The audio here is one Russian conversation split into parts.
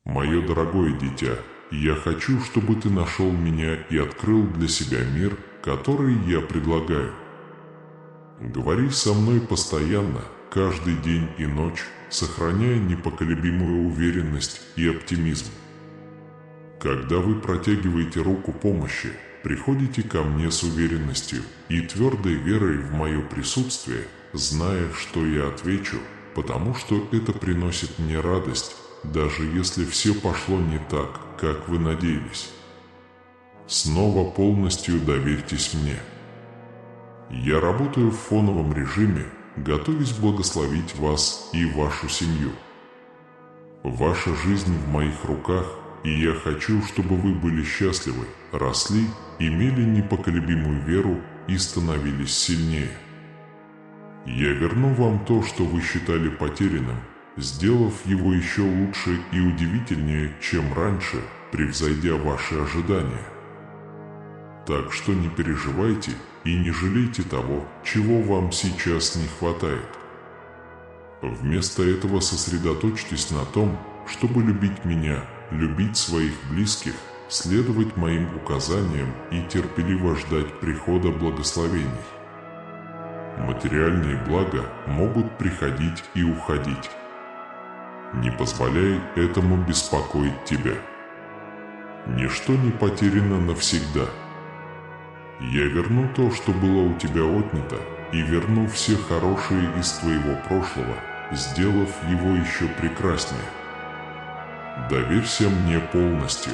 Мое дорогое дитя, я хочу, чтобы ты нашел меня и открыл для себя мир, который я предлагаю. Говори со мной постоянно, каждый день и ночь, сохраняя непоколебимую уверенность и оптимизм. Когда вы протягиваете руку помощи, приходите ко мне с уверенностью и твердой верой в мое присутствие, зная, что я отвечу, потому что это приносит мне радость, даже если все пошло не так, как вы надеялись. Снова полностью доверьтесь мне. Я работаю в фоновом режиме, готовясь благословить вас и вашу семью. Ваша жизнь в моих руках, и я хочу, чтобы вы были счастливы, росли, имели непоколебимую веру и становились сильнее. Я верну вам то, что вы считали потерянным, сделав его еще лучше и удивительнее, чем раньше, превзойдя ваши ожидания. Так что не переживайте и не жалейте того, чего вам сейчас не хватает. Вместо этого сосредоточьтесь на том, чтобы любить меня, любить своих близких, следовать моим указаниям и терпеливо ждать прихода благословений. Материальные блага могут приходить и уходить. Не позволяй этому беспокоить тебя. Ничто не потеряно навсегда. Я верну то, что было у тебя отнято, и верну все хорошие из твоего прошлого, сделав его еще прекраснее. Доверься мне полностью.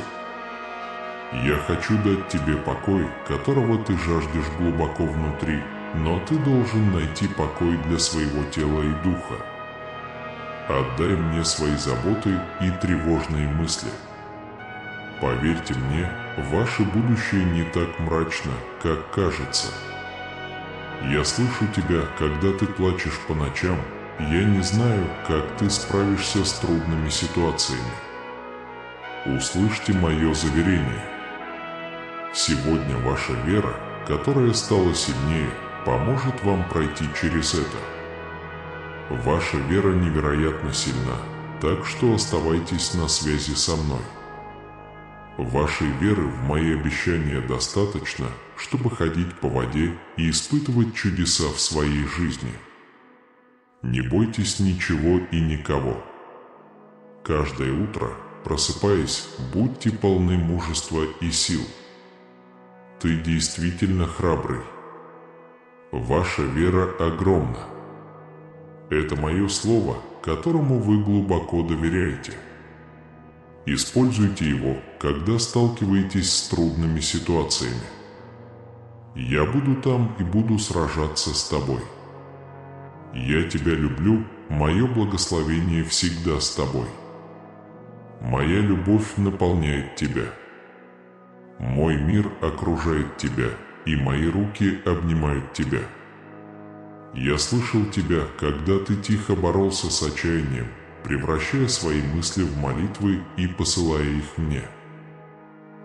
Я хочу дать тебе покой, которого ты жаждешь глубоко внутри, но ты должен найти покой для своего тела и духа. Отдай мне свои заботы и тревожные мысли. Поверьте мне, ваше будущее не так мрачно, как кажется. Я слышу тебя, когда ты плачешь по ночам. Я не знаю, как ты справишься с трудными ситуациями. Услышьте мое заверение. Сегодня ваша вера, которая стала сильнее, поможет вам пройти через это. Ваша вера невероятно сильна, так что оставайтесь на связи со мной. Вашей веры в мои обещания достаточно, чтобы ходить по воде и испытывать чудеса в своей жизни. Не бойтесь ничего и никого. Каждое утро, просыпаясь, будьте полны мужества и сил. Ты действительно храбрый. Ваша вера огромна. Это мое слово, которому вы глубоко доверяете. Используйте его, когда сталкиваетесь с трудными ситуациями. Я буду там и буду сражаться с тобой. Я тебя люблю, мое благословение всегда с тобой. Моя любовь наполняет тебя. Мой мир окружает тебя, и мои руки обнимают тебя. Я слышал тебя, когда ты тихо боролся с отчаянием, превращая свои мысли в молитвы и посылая их мне.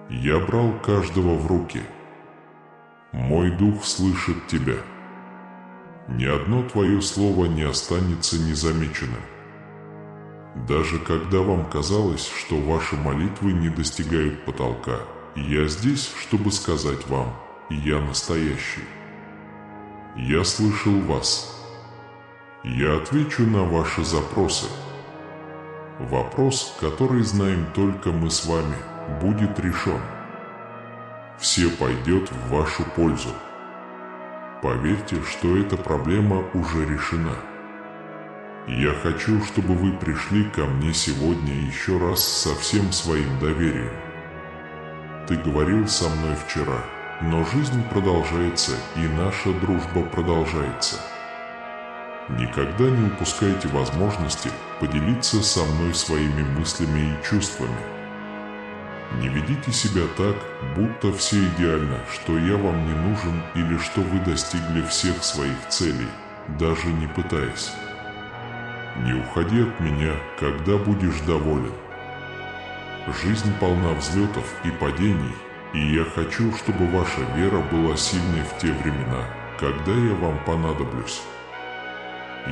Я брал каждого в руки. Мой дух слышит тебя. Ни одно твое слово не останется незамеченным. Даже когда вам казалось, что ваши молитвы не достигают потолка, я здесь, чтобы сказать вам: я настоящий. Я слышал вас. Я отвечу на ваши запросы. Вопрос, который знаем только мы с вами, будет решен. Все пойдет в вашу пользу. Поверьте, что эта проблема уже решена. Я хочу, чтобы вы пришли ко мне сегодня еще раз со всем своим доверием. Ты говорил со мной вчера, но жизнь продолжается, и наша дружба продолжается. Никогда не упускайте возможности поделиться со мной своими мыслями и чувствами. Не ведите себя так, будто все идеально, что я вам не нужен или что вы достигли всех своих целей, даже не пытаясь. Не уходи от меня, когда будешь доволен. Жизнь полна взлетов и падений, и я хочу, чтобы ваша вера была сильной в те времена, когда я вам понадоблюсь.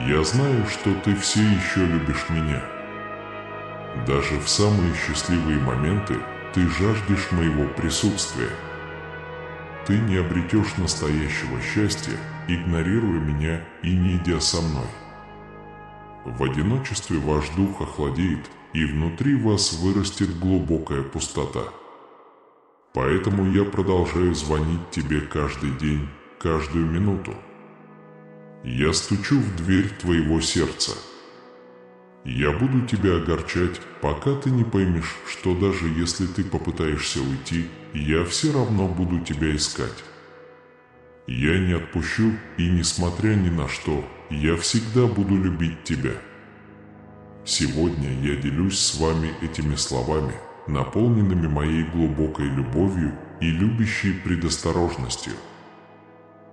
Я знаю, что ты все еще любишь меня. Даже в самые счастливые моменты ты жаждешь моего присутствия. Ты не обретешь настоящего счастья, игнорируя меня и не идя со мной. В одиночестве ваш дух охладеет, и внутри вас вырастет глубокая пустота. Поэтому я продолжаю звонить тебе каждый день, каждую минуту. Я стучу в дверь твоего сердца. Я буду тебя огорчать, пока ты не поймешь, что даже если ты попытаешься уйти, я все равно буду тебя искать. Я не отпущу, и несмотря ни на что, я всегда буду любить тебя. Сегодня я делюсь с вами этими словами, наполненными моей глубокой любовью и любящей предосторожностью.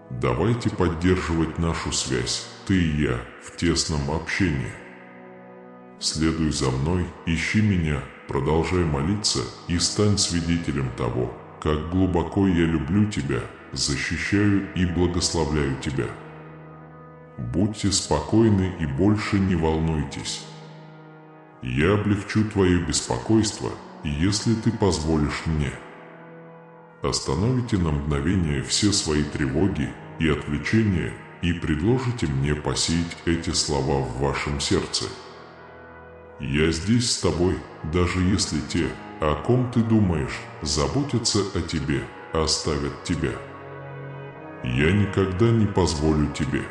Давайте поддерживать нашу связь, ты и я, в тесном общении. Следуй за мной, ищи меня, продолжай молиться и стань свидетелем того, как глубоко я люблю тебя, защищаю и благословляю тебя. Будьте спокойны и больше не волнуйтесь. Я облегчу твое беспокойство, если ты позволишь мне. Остановите на мгновение все свои тревоги и отвлечения и предложите мне посеять эти слова в вашем сердце. Я здесь с тобой, даже если те, о ком ты думаешь, заботятся о тебе, оставят тебя. Я никогда не позволю тебе.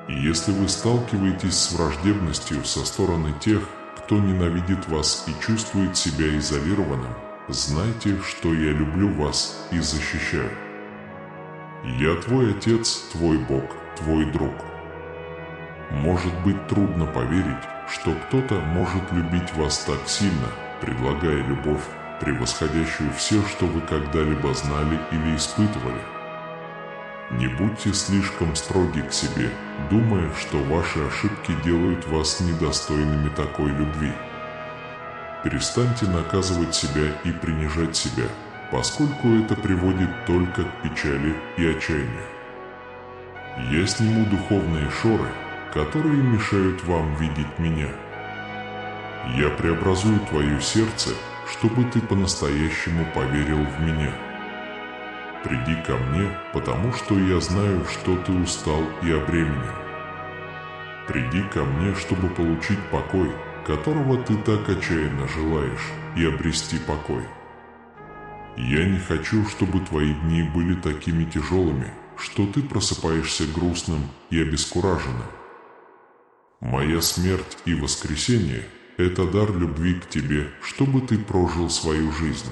Если вы сталкиваетесь с враждебностью со стороны тех, кто ненавидит вас и чувствует себя изолированным, знайте, что я люблю вас и защищаю. Я твой Отец, твой Бог, твой друг. Может быть трудно поверить, что кто-то может любить вас так сильно, предлагая любовь, превосходящую все, что вы когда-либо знали или испытывали. Не будьте слишком строги к себе, думая, что ваши ошибки делают вас недостойными такой любви. Перестаньте наказывать себя и принижать себя, поскольку это приводит только к печали и отчаянию. Я сниму духовные шоры, которые мешают вам видеть меня. Я преобразую твое сердце, чтобы ты по-настоящему поверил в меня. Приди ко мне, потому что я знаю, что ты устал и обременен. Приди ко мне, чтобы получить покой, которого ты так отчаянно желаешь, и обрести покой. Я не хочу, чтобы твои дни были такими тяжелыми, что ты просыпаешься грустным и обескураженным. Моя смерть и воскресение – это дар любви к тебе, чтобы ты прожил свою жизнь.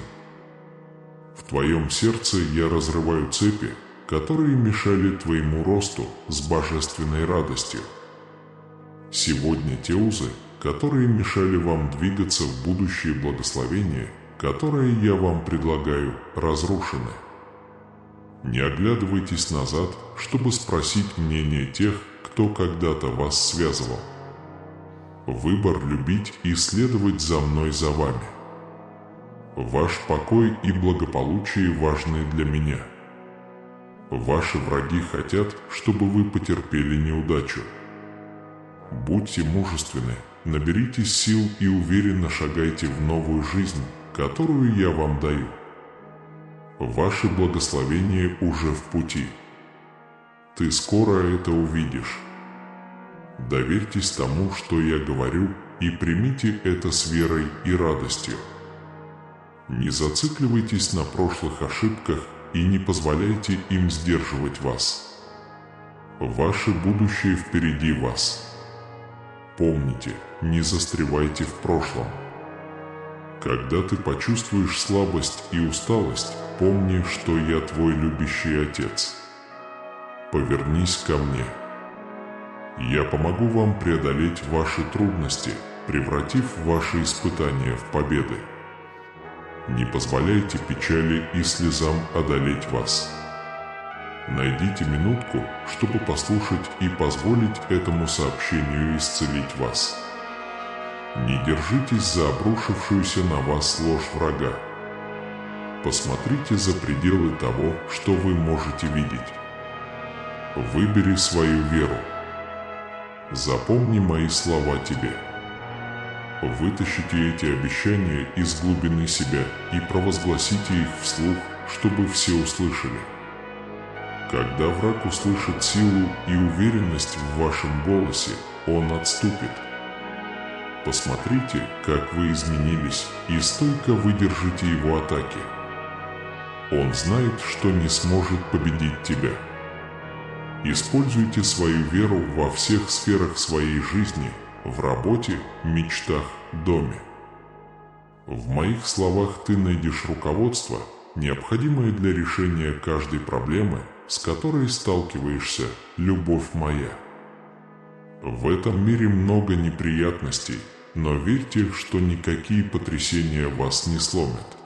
В твоем сердце я разрываю цепи, которые мешали твоему росту с божественной радостью. Сегодня те узы, которые мешали вам двигаться в будущее благословение, которое я вам предлагаю, разрушены. Не оглядывайтесь назад, чтобы спросить мнение тех, кто когда-то вас связывал. Выбор любить и следовать за мной за вами. Ваш покой и благополучие важны для меня. Ваши враги хотят, чтобы вы потерпели неудачу. Будьте мужественны, наберитесь сил и уверенно шагайте в новую жизнь, которую я вам даю. Ваше благословение уже в пути. Ты скоро это увидишь. Доверьтесь тому, что я говорю, и примите это с верой и радостью. Не зацикливайтесь на прошлых ошибках и не позволяйте им сдерживать вас. Ваше будущее впереди вас. Помните, не застревайте в прошлом. Когда ты почувствуешь слабость и усталость, помни, что я твой любящий Отец. Повернись ко мне. Я помогу вам преодолеть ваши трудности, превратив ваши испытания в победы. Не позволяйте печали и слезам одолеть вас. Найдите минутку, чтобы послушать и позволить этому сообщению исцелить вас. Не держитесь за обрушившуюся на вас ложь врага. Посмотрите за пределы того, что вы можете видеть. Выбери свою веру. Запомни мои слова тебе. Вытащите эти обещания из глубины себя и провозгласите их вслух, чтобы все услышали. Когда враг услышит силу и уверенность в вашем голосе, он отступит. Посмотрите, как вы изменились, и стойко выдержите его атаки. Он знает, что не сможет победить тебя. Используйте свою веру во всех сферах своей жизни, в работе, мечтах, доме. В моих словах ты найдешь руководство, необходимое для решения каждой проблемы, с которой сталкиваешься, любовь моя. В этом мире много неприятностей, но верьте, что никакие потрясения вас не сломят.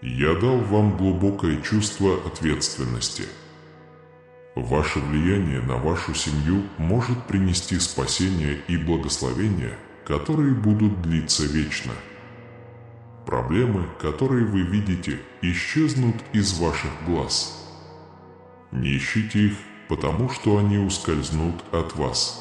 Я дал вам глубокое чувство ответственности. Ваше влияние на вашу семью может принести спасение и благословение, которые будут длиться вечно. Проблемы, которые вы видите, исчезнут из ваших глаз. Не ищите их, потому что они ускользнут от вас.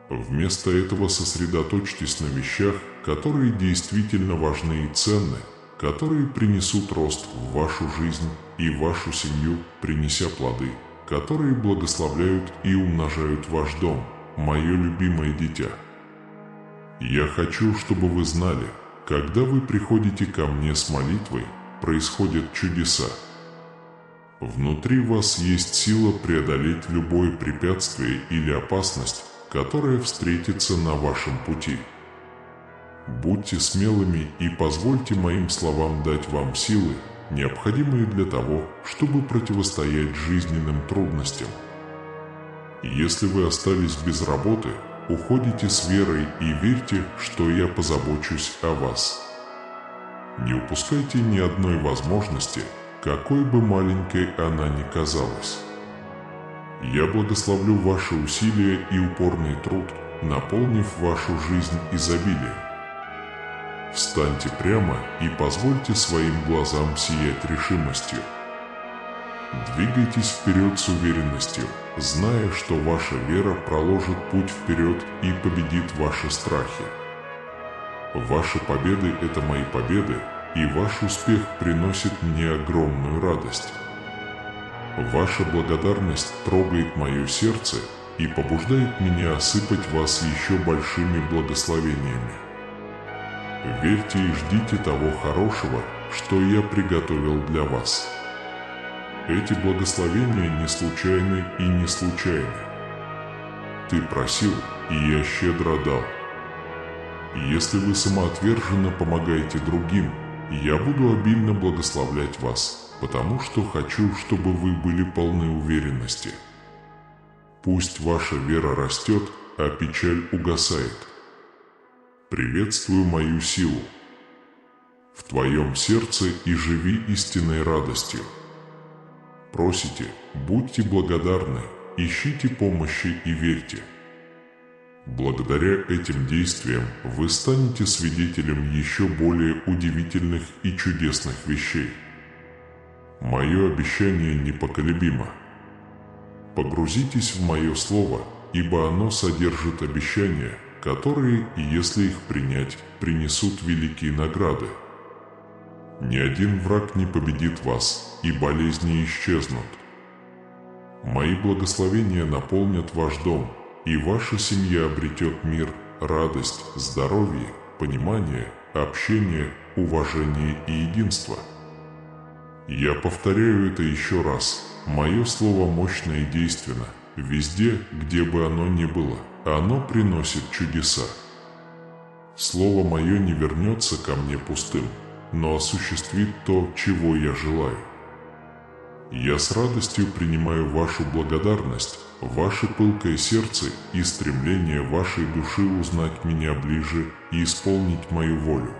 Вместо этого сосредоточьтесь на вещах, которые действительно важны и ценны, которые принесут рост в вашу жизнь и вашу семью, принеся плоды, которые благословляют и умножают ваш дом, мое любимое дитя. Я хочу, чтобы вы знали, когда вы приходите ко мне с молитвой, происходят чудеса. Внутри вас есть сила преодолеть любое препятствие или опасность, которая встретится на вашем пути. Будьте смелыми и позвольте моим словам дать вам силы, необходимые для того, чтобы противостоять жизненным трудностям. Если вы остались без работы, уходите с верой и верьте, что я позабочусь о вас. Не упускайте ни одной возможности, какой бы маленькой она ни казалась. Я благословлю ваши усилия и упорный труд, наполнив вашу жизнь изобилием. Встаньте прямо и позвольте своим глазам сиять решимостью. Двигайтесь вперед с уверенностью, зная, что ваша вера проложит путь вперед и победит ваши страхи. Ваши победы – это мои победы, и ваш успех приносит мне огромную радость. Ваша благодарность трогает мое сердце и побуждает меня осыпать вас еще большими благословениями. Верьте и ждите того хорошего, что я приготовил для вас. Эти благословения не случайны и не случайны. Ты просил, и я щедро дал. Если вы самоотверженно помогаете другим, я буду обильно благословлять вас, потому что хочу, чтобы вы были полны уверенности. Пусть ваша вера растет, а печаль угасает. Приветствую мою силу. В твоем сердце и живи истинной радостью. Просите, будьте благодарны, ищите помощи и верьте. Благодаря этим действиям вы станете свидетелем еще более удивительных и чудесных вещей. Мое обещание непоколебимо. Погрузитесь в мое слово, ибо оно содержит обещания, которые, если их принять, принесут великие награды. Ни один враг не победит вас, и болезни исчезнут. Мои благословения наполнят ваш дом, и ваша семья обретет мир, радость, здоровье, понимание, общение, уважение и единство. Я повторяю это еще раз. Мое слово мощно и действенно. Везде, где бы оно ни было, оно приносит чудеса. Слово мое не вернется ко мне пустым, но осуществит то, чего я желаю. Я с радостью принимаю вашу благодарность, ваше пылкое сердце и стремление вашей души узнать меня ближе и исполнить мою волю.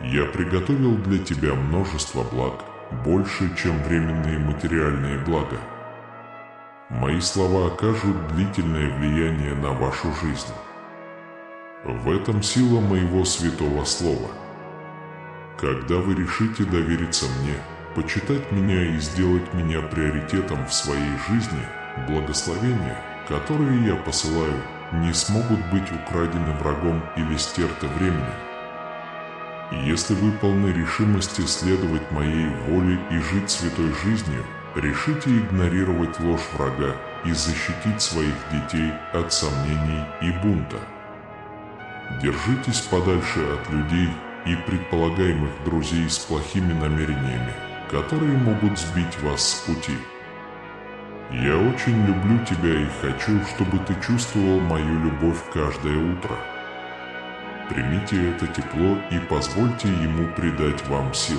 Я приготовил для тебя множество благ, больше, чем временные материальные блага. Мои слова окажут длительное влияние на вашу жизнь. В этом сила моего святого слова. Когда вы решите довериться мне, почитать меня и сделать меня приоритетом в своей жизни, благословения, которые я посылаю, не смогут быть украдены врагом или стерты временем. Если вы полны решимости следовать моей воле и жить святой жизнью, решите игнорировать ложь врага и защитить своих детей от сомнений и бунта. Держитесь подальше от людей и предполагаемых друзей с плохими намерениями, которые могут сбить вас с пути. Я очень люблю тебя и хочу, чтобы ты чувствовал мою любовь каждое утро. Примите это тепло и позвольте ему придать вам сил.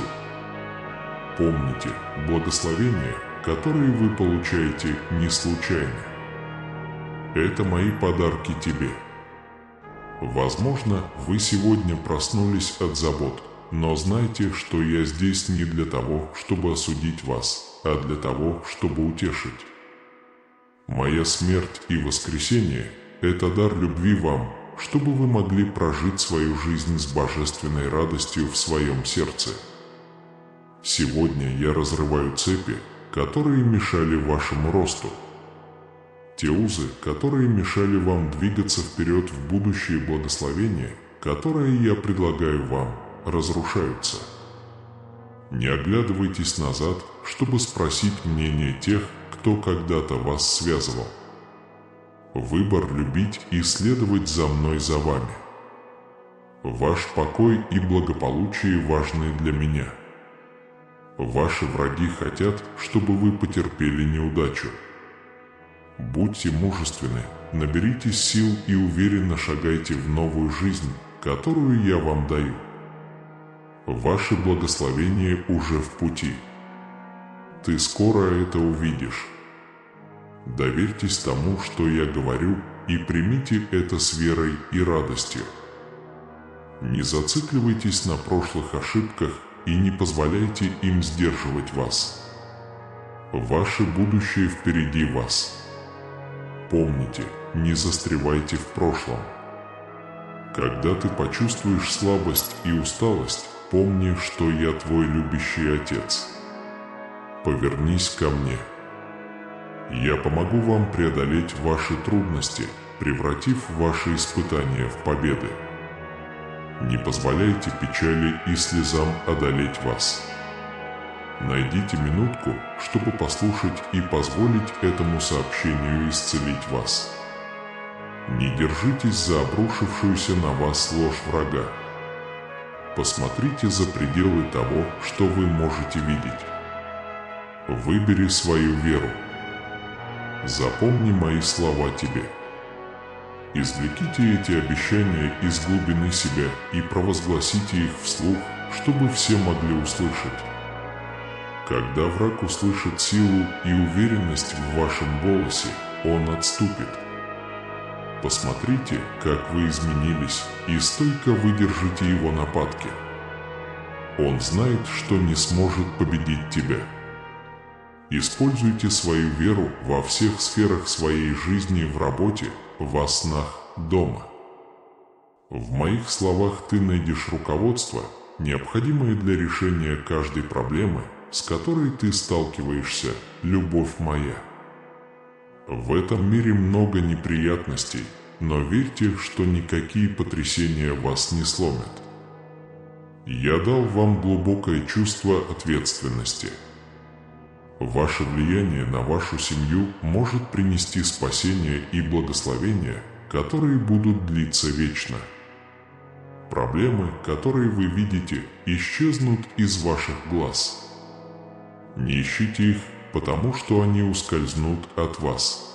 Помните, благословения, которые вы получаете, не случайны. Это мои подарки тебе. Возможно, вы сегодня проснулись от забот, но знайте, что я здесь не для того, чтобы осудить вас, а для того, чтобы утешить. Моя смерть и воскресение – это дар любви вам, чтобы вы могли прожить свою жизнь с божественной радостью в своем сердце. Сегодня я разрываю цепи, которые мешали вашему росту. Те узы, которые мешали вам двигаться вперед в будущее благословение, которое я предлагаю вам, разрушаются. Не оглядывайтесь назад, чтобы спросить мнение тех, кто когда-то вас связывал. Выбор любить и следовать за мной за вами. Ваш покой и благополучие важны для меня. Ваши враги хотят, чтобы вы потерпели неудачу. Будьте мужественны, наберитесь сил и уверенно шагайте в новую жизнь, которую я вам даю. Ваше благословение уже в пути. Ты скоро это увидишь. Доверьтесь тому, что я говорю, и примите это с верой и радостью. Не зацикливайтесь на прошлых ошибках и не позволяйте им сдерживать вас. Ваше будущее впереди вас. Помните, не застревайте в прошлом. Когда ты почувствуешь слабость и усталость, помни, что я твой любящий Отец. Повернись ко мне. Я помогу вам преодолеть ваши трудности, превратив ваши испытания в победы. Не позволяйте печали и слезам одолеть вас. Найдите минутку, чтобы послушать и позволить этому сообщению исцелить вас. Не держитесь за обрушившуюся на вас ложь врага. Посмотрите за пределы того, что вы можете видеть. Выбери свою веру. Запомни мои слова тебе. Извлеките эти обещания из глубины себя и провозгласите их вслух, чтобы все могли услышать. Когда враг услышит силу и уверенность в вашем голосе, он отступит. Посмотрите, как вы изменились, и стойко выдержите его нападки. Он знает, что не сможет победить тебя. Используйте свою веру во всех сферах своей жизни, в работе, во снах, дома. В моих словах ты найдешь руководство, необходимое для решения каждой проблемы, с которой ты сталкиваешься, любовь моя. В этом мире много неприятностей, но верьте, что никакие потрясения вас не сломят. Я дал вам глубокое чувство ответственности. Ваше влияние на вашу семью может принести спасение и благословение, которые будут длиться вечно. Проблемы, которые вы видите, исчезнут из ваших глаз. Не ищите их, потому что они ускользнут от вас.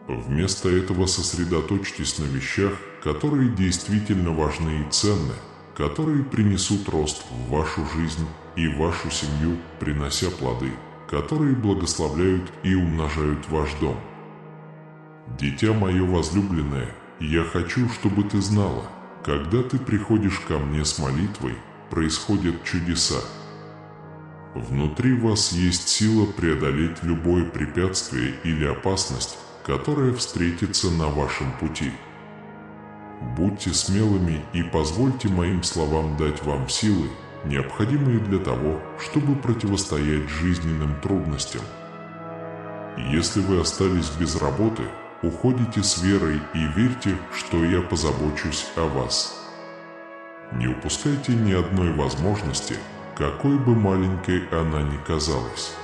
Вместо этого сосредоточьтесь на вещах, которые действительно важны и ценны, которые принесут рост в вашу жизнь и вашу семью, принося плоды, которые благословляют и умножают ваш дом. Дитя мое возлюбленное, я хочу, чтобы ты знала, когда ты приходишь ко мне с молитвой, происходят чудеса. Внутри вас есть сила преодолеть любое препятствие или опасность, которая встретится на вашем пути. Будьте смелыми и позвольте моим словам дать вам силы, необходимые для того, чтобы противостоять жизненным трудностям. Если вы остались без работы, уходите с верой и верьте, что я позабочусь о вас. Не упускайте ни одной возможности, какой бы маленькой она ни казалась.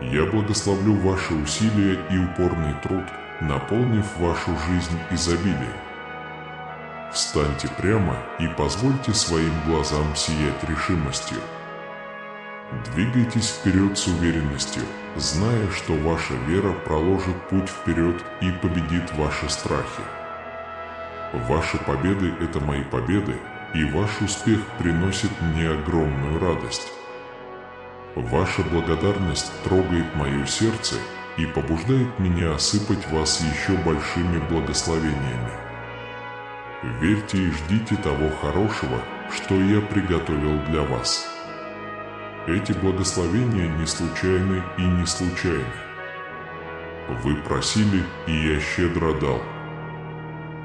Я благословлю ваши усилия и упорный труд, наполнив вашу жизнь изобилием. Встаньте прямо и позвольте своим глазам сиять решимостью. Двигайтесь вперед с уверенностью, зная, что ваша вера проложит путь вперед и победит ваши страхи. Ваши победы – это мои победы, и ваш успех приносит мне огромную радость. Ваша благодарность трогает мое сердце и побуждает меня осыпать вас еще большими благословениями. Верьте и ждите того хорошего, что я приготовил для вас. Эти благословения не случайны и не случайны. Вы просили, и я щедро дал.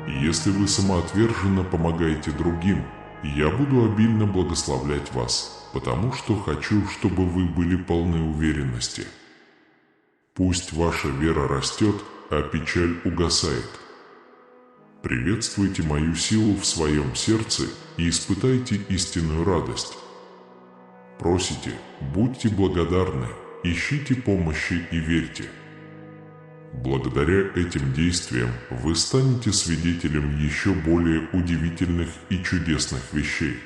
Если вы самоотверженно помогаете другим, я буду обильно благословлять вас, потому что хочу, чтобы вы были полны уверенности. Пусть ваша вера растет, а печаль угасает. Приветствуйте мою силу в своем сердце и испытайте истинную радость. Просите, будьте благодарны, ищите помощи и верьте. Благодаря этим действиям вы станете свидетелем еще более удивительных и чудесных вещей.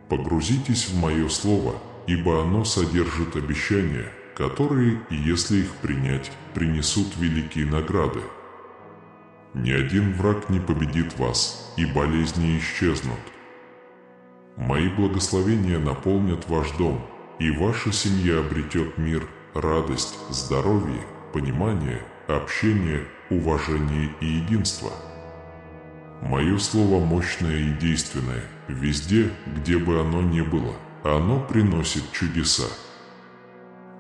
Погрузитесь в мое слово, ибо оно содержит обещания, которые, если их принять, принесут великие награды. Ни один враг не победит вас, и болезни исчезнут. Мои благословения наполнят ваш дом, и ваша семья обретет мир, радость, здоровье, понимание, общение, уважение и единство. Мое слово мощное и действенное, везде, где бы оно ни было, оно приносит чудеса.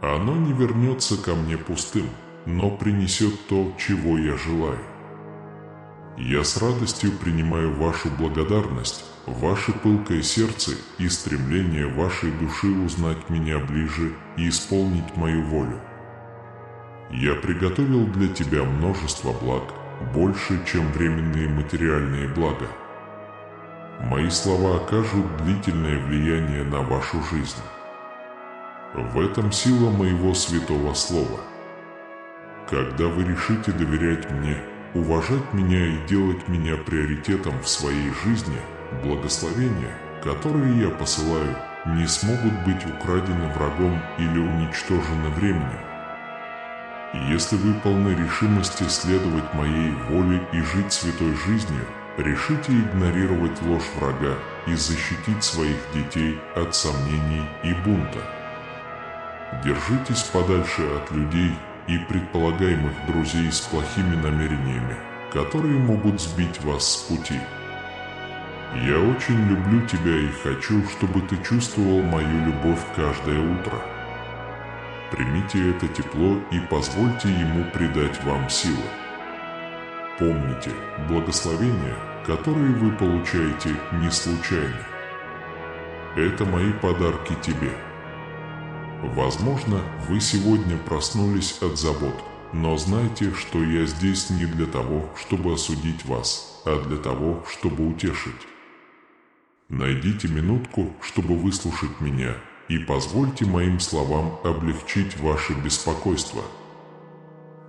Оно не вернется ко мне пустым, но принесет то, чего я желаю. Я с радостью принимаю вашу благодарность, ваше пылкое сердце и стремление вашей души узнать меня ближе и исполнить мою волю. Я приготовил для тебя множество благ, больше, чем временные материальные блага. Мои слова окажут длительное влияние на вашу жизнь. В этом сила моего святого слова. Когда вы решите доверять мне, уважать меня и делать меня приоритетом в своей жизни, благословения, которые я посылаю, не смогут быть украдены врагом или уничтожены временем. Если вы полны решимости следовать моей воле и жить святой жизнью, решите игнорировать ложь врага и защитить своих детей от сомнений и бунта. Держитесь подальше от людей и предполагаемых друзей с плохими намерениями, которые могут сбить вас с пути. Я очень люблю тебя и хочу, чтобы ты чувствовал мою любовь каждое утро. Примите это тепло и позвольте ему придать вам силы. Помните, благословения, которые вы получаете, не случайны. Это мои подарки тебе. Возможно, вы сегодня проснулись от забот, но знайте, что я здесь не для того, чтобы осудить вас, а для того, чтобы утешить. Найдите минутку, чтобы выслушать меня, и позвольте моим словам облегчить ваше беспокойство.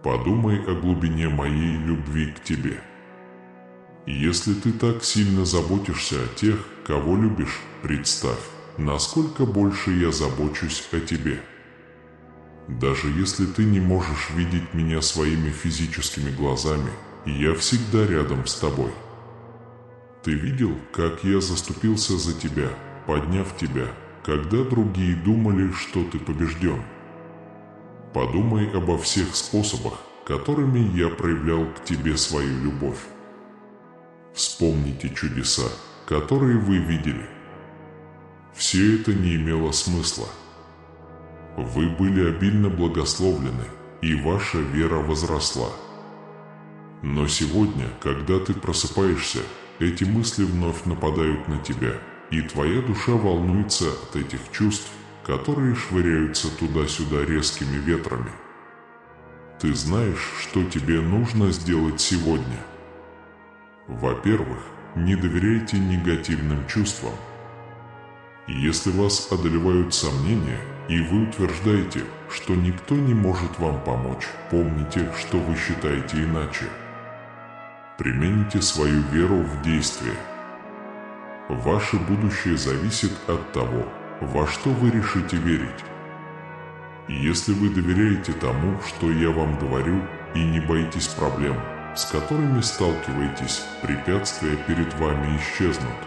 Подумай о глубине моей любви к тебе. Если ты так сильно заботишься о тех, кого любишь, представь, насколько больше я забочусь о тебе. Даже если ты не можешь видеть меня своими физическими глазами, я всегда рядом с тобой. Ты видел, как я заступился за тебя, подняв тебя, когда другие думали, что ты побежден? Подумай обо всех способах, которыми я проявлял к тебе свою любовь. Вспомните чудеса, которые вы видели. Все это не имело смысла. Вы были обильно благословлены, и ваша вера возросла. Но сегодня, когда ты просыпаешься, эти мысли вновь нападают на тебя, и твоя душа волнуется от этих чувств, которые швыряются туда-сюда резкими ветрами. Ты знаешь, что тебе нужно сделать сегодня. Во-первых, не доверяйте негативным чувствам. Если вас одолевают сомнения, и вы утверждаете, что никто не может вам помочь, помните, что вы считаете иначе. Примените свою веру в действие. Ваше будущее зависит от того, во что вы решите верить. Если вы доверяете тому, что я вам говорю, и не боитесь проблем, с которыми сталкиваетесь, препятствия перед вами исчезнут.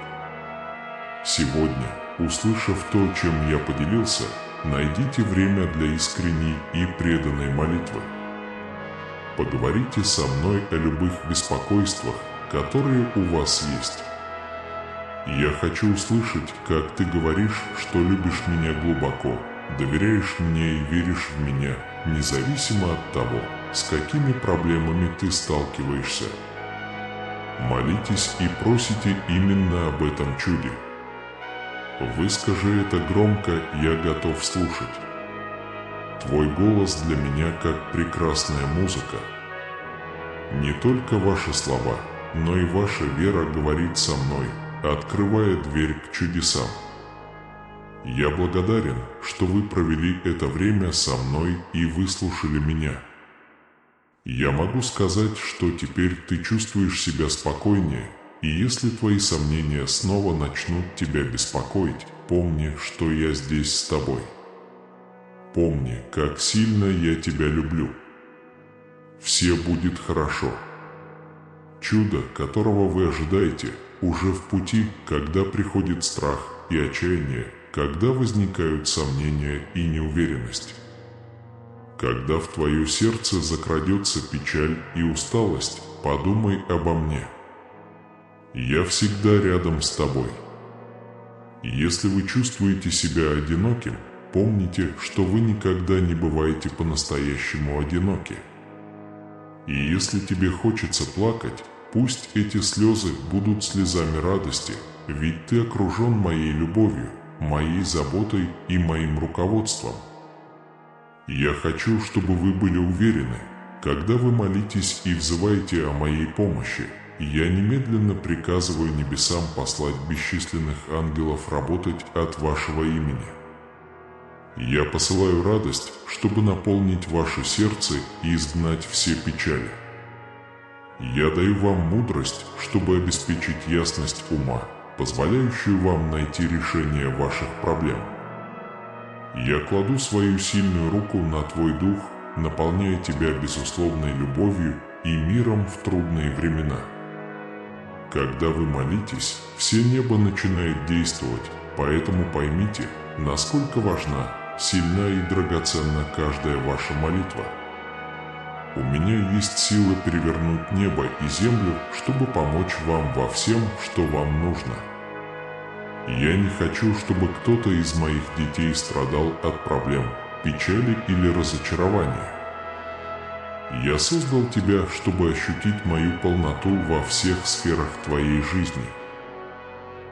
Сегодня, услышав то, чем я поделился, найдите время для искренней и преданной молитвы. Поговорите со мной о любых беспокойствах, которые у вас есть. Я хочу услышать, как ты говоришь, что любишь меня глубоко, доверяешь мне и веришь в меня, независимо от того, с какими проблемами ты сталкиваешься. Молитесь и просите именно об этом чуде. Выскажи это громко, я готов слушать. Твой голос для меня как прекрасная музыка. Не только ваши слова, но и ваша вера говорит со мной, открывая дверь к чудесам. Я благодарен, что вы провели это время со мной и выслушали меня. Я могу сказать, что теперь ты чувствуешь себя спокойнее, и если твои сомнения снова начнут тебя беспокоить, помни, что я здесь с тобой. Помни, как сильно я тебя люблю. Все будет хорошо. Чудо, которого вы ожидаете, уже в пути, когда приходит страх и отчаяние, когда возникают сомнения и неуверенность. Когда в твое сердце закрадется печаль и усталость, подумай обо мне. Я всегда рядом с тобой. Если вы чувствуете себя одиноким, помните, что вы никогда не бываете по-настоящему одиноки. И если тебе хочется плакать, пусть эти слезы будут слезами радости, ведь ты окружен моей любовью, моей заботой и моим руководством. Я хочу, чтобы вы были уверены, когда вы молитесь и взываете о моей помощи, я немедленно приказываю небесам послать бесчисленных ангелов работать от вашего имени. Я посылаю радость, чтобы наполнить ваше сердце и изгнать все печали. Я даю вам мудрость, чтобы обеспечить ясность ума, позволяющую вам найти решение ваших проблем. Я кладу свою сильную руку на твой дух, наполняя тебя безусловной любовью и миром в трудные времена. Когда вы молитесь, все небо начинает действовать, поэтому поймите, насколько важна, сильна и драгоценна каждая ваша молитва. У меня есть сила перевернуть небо и землю, чтобы помочь вам во всем, что вам нужно. Я не хочу, чтобы кто-то из моих детей страдал от проблем, печали или разочарования. Я создал тебя, чтобы ощутить мою полноту во всех сферах твоей жизни.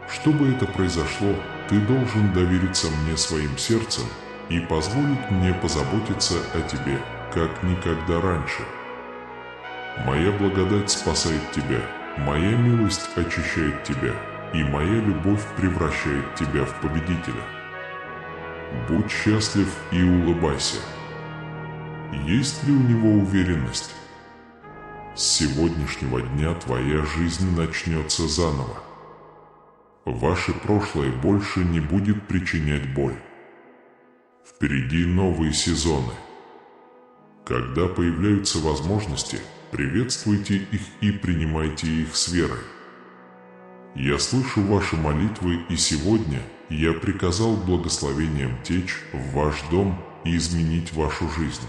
Чтобы это произошло, ты должен довериться мне своим сердцем и позволить мне позаботиться о тебе, как никогда раньше. Моя благодать спасает тебя, моя милость очищает тебя, и моя любовь превращает тебя в победителя. Будь счастлив и улыбайся. Есть ли у него уверенность? С сегодняшнего дня твоя жизнь начнется заново. Ваше прошлое больше не будет причинять боль. Впереди новые сезоны. Когда появляются возможности, приветствуйте их и принимайте их с верой. Я слышу ваши молитвы, и сегодня я приказал благословениям течь в ваш дом и изменить вашу жизнь,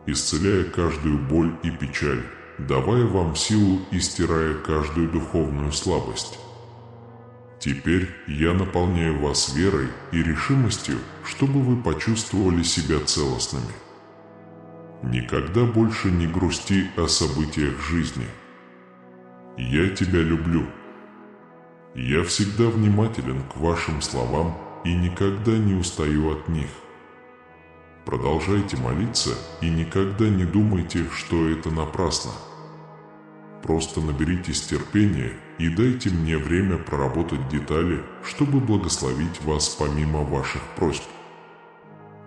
исцеляя каждую боль и печаль, давая вам силу и стирая каждую духовную слабость. Теперь я наполняю вас верой и решимостью, чтобы вы почувствовали себя целостными. Никогда больше не грусти о событиях жизни. Я тебя люблю. Я всегда внимателен к вашим словам и никогда не устаю от них. Продолжайте молиться и никогда не думайте, что это напрасно. Просто наберитесь терпения и дайте мне время проработать детали, чтобы благословить вас помимо ваших просьб.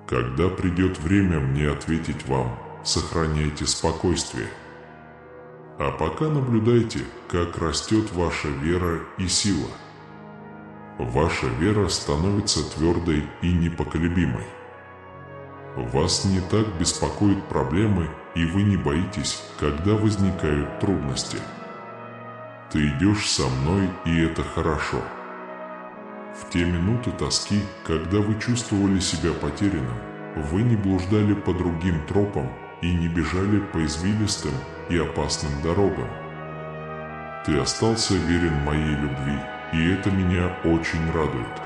Когда придет время мне ответить вам, сохраняйте спокойствие. А пока наблюдайте, как растет ваша вера и сила. Ваша вера становится твердой и непоколебимой. Вас не так беспокоят проблемы, и вы не боитесь, когда возникают трудности. Ты идешь со мной, и это хорошо. В те минуты тоски, когда вы чувствовали себя потерянным, вы не блуждали по другим тропам и не бежали по извилистым и опасным дорогам. Ты остался верен моей любви, и это меня очень радует.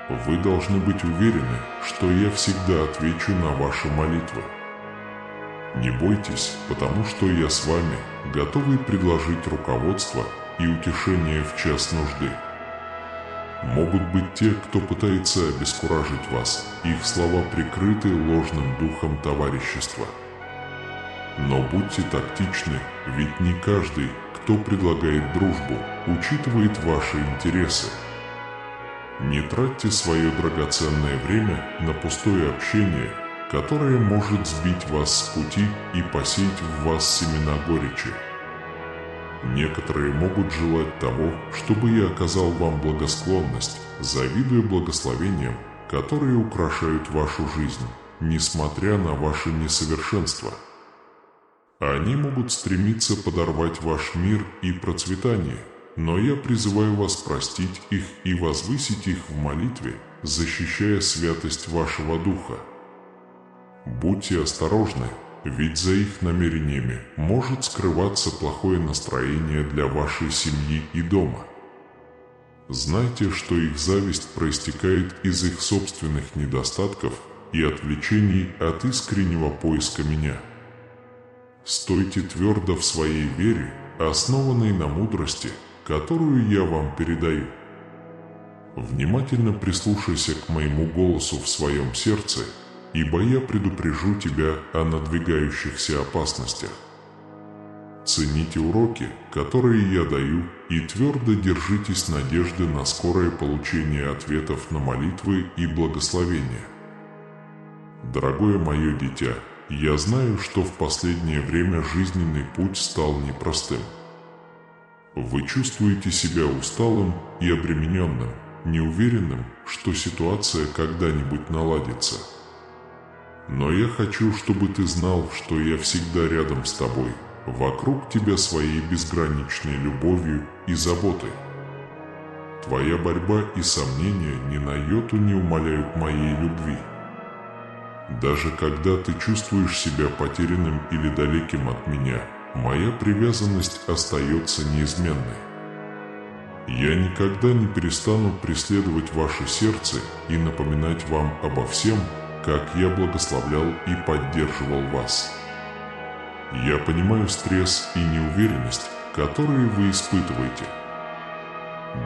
Вы должны быть уверены, что я всегда отвечу на ваши молитвы. Не бойтесь, потому что я с вами, готовый предложить руководство и утешение в час нужды. Могут быть те, кто пытается обескуражить вас, их слова прикрыты ложным духом товарищества. Но будьте тактичны, ведь не каждый, кто предлагает дружбу, учитывает ваши интересы. Не тратьте свое драгоценное время на пустое общение, которое может сбить вас с пути и посеять в вас семена горечи. Некоторые могут желать того, чтобы я оказал вам благосклонность, завидуя благословениям, которые украшают вашу жизнь, несмотря на ваше несовершенство. Они могут стремиться подорвать ваш мир и процветание, но я призываю вас простить их и возвысить их в молитве, защищая святость вашего духа. Будьте осторожны, ведь за их намерениями может скрываться плохое настроение для вашей семьи и дома. Знайте, что их зависть проистекает из их собственных недостатков и отвлечений от искреннего поиска меня. Стойте твердо в своей вере, основанной на мудрости, которую я вам передаю. Внимательно прислушайся к моему голосу в своем сердце, ибо я предупрежу тебя о надвигающихся опасностях. Цените уроки, которые я даю, и твердо держитесь надежды на скорое получение ответов на молитвы и благословения. Дорогое мое дитя, я знаю, что в последнее время жизненный путь стал непростым. Вы чувствуете себя усталым и обремененным, неуверенным, что ситуация когда-нибудь наладится. Но я хочу, чтобы ты знал, что я всегда рядом с тобой, вокруг тебя своей безграничной любовью и заботой. Твоя борьба и сомнения ни на йоту не умаляют моей любви. Даже когда ты чувствуешь себя потерянным или далеким от меня, моя привязанность остается неизменной. Я никогда не перестану преследовать ваше сердце и напоминать вам обо всем, как я благословлял и поддерживал вас. Я понимаю стресс и неуверенность, которые вы испытываете.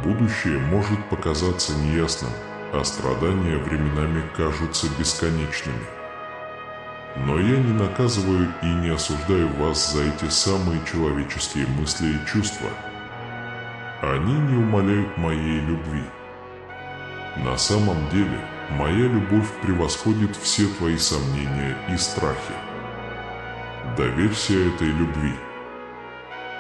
Будущее может показаться неясным, а страдания временами кажутся бесконечными. Но я не наказываю и не осуждаю вас за эти самые человеческие мысли и чувства. Они не умаляют моей любви. На самом деле, моя любовь превосходит все твои сомнения и страхи. Доверься этой любви.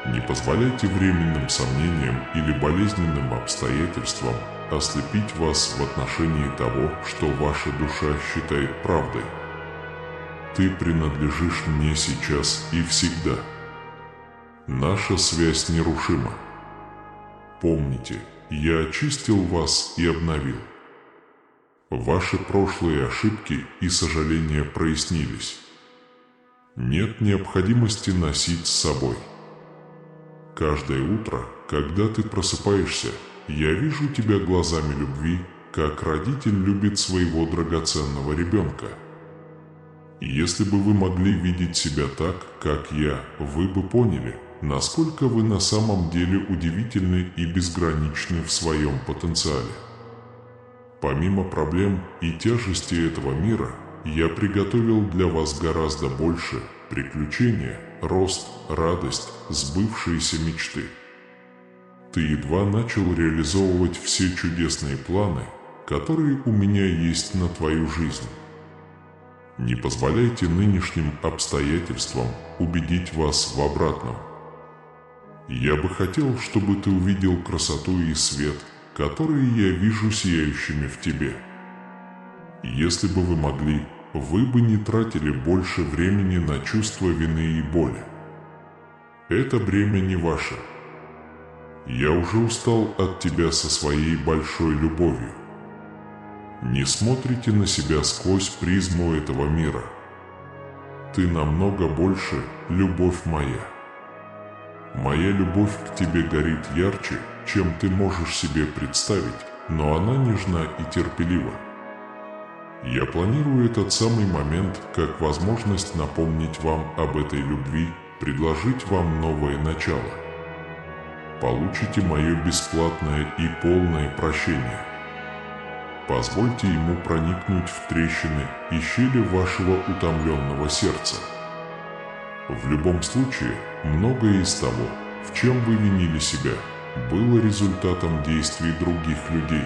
Не позволяйте временным сомнениям или болезненным обстоятельствам ослепить вас в отношении того, что ваша душа считает правдой. Ты принадлежишь мне сейчас и всегда. Наша связь нерушима. Помните, я очистил вас и обновил. Ваши прошлые ошибки и сожаления прояснились. Нет необходимости носить с собой. Каждое утро, когда ты просыпаешься, я вижу тебя глазами любви, как родитель любит своего драгоценного ребенка. Если бы вы могли видеть себя так, как я, вы бы поняли, насколько вы на самом деле удивительны и безграничны в своем потенциале. Помимо проблем и тяжести этого мира, я приготовил для вас гораздо больше: приключения, рост, радость, сбывшиеся мечты. Ты едва начал реализовывать все чудесные планы, которые у меня есть на твою жизнь. Не позволяйте нынешним обстоятельствам убедить вас в обратном. Я бы хотел, чтобы ты увидел красоту и свет, которые я вижу сияющими в тебе. Если бы вы могли, вы бы не тратили больше времени на чувство вины и боли. Это бремя не ваше. Я уже устал от тебя со своей большой любовью. Не смотрите на себя сквозь призму этого мира. Ты намного больше, любовь моя. Моя любовь к тебе горит ярче, чем ты можешь себе представить, но она нежна и терпелива. Я планирую этот самый момент как возможность напомнить вам об этой любви, предложить вам новое начало. Получите мое бесплатное и полное прощение. Позвольте ему проникнуть в трещины и щели вашего утомленного сердца. В любом случае, многое из того, в чем вы винили себя, было результатом действий других людей.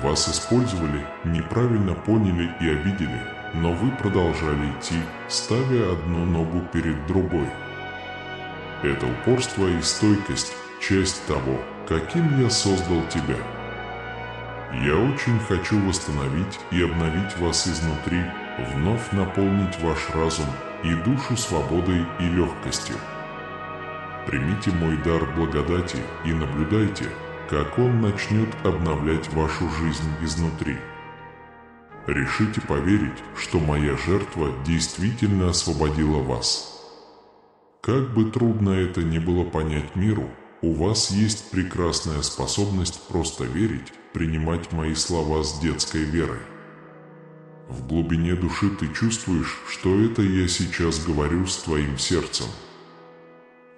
Вас использовали, неправильно поняли и обидели, но вы продолжали идти, ставя одну ногу перед другой. Это упорство и стойкость – часть того, каким я создал тебя. Я очень хочу восстановить и обновить вас изнутри, вновь наполнить ваш разум и душу свободой и легкостью. Примите мой дар благодати и наблюдайте, как он начнет обновлять вашу жизнь изнутри. Решите поверить, что моя жертва действительно освободила вас. Как бы трудно это ни было понять миру, у вас есть прекрасная способность просто верить, принимать мои слова с детской верой. В глубине души ты чувствуешь, что это я сейчас говорю с твоим сердцем.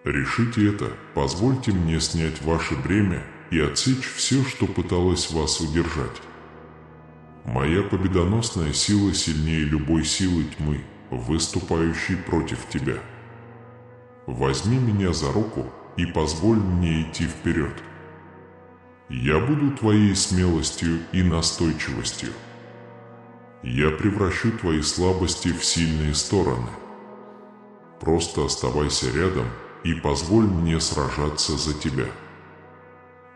Решите это, позвольте мне снять ваше бремя и отсечь все, что пыталось вас удержать. Моя победоносная сила сильнее любой силы тьмы, выступающей против тебя. Возьми меня за руку и позволь мне идти вперед. Я буду твоей смелостью и настойчивостью. Я превращу твои слабости в сильные стороны. Просто оставайся рядом и позволь мне сражаться за тебя.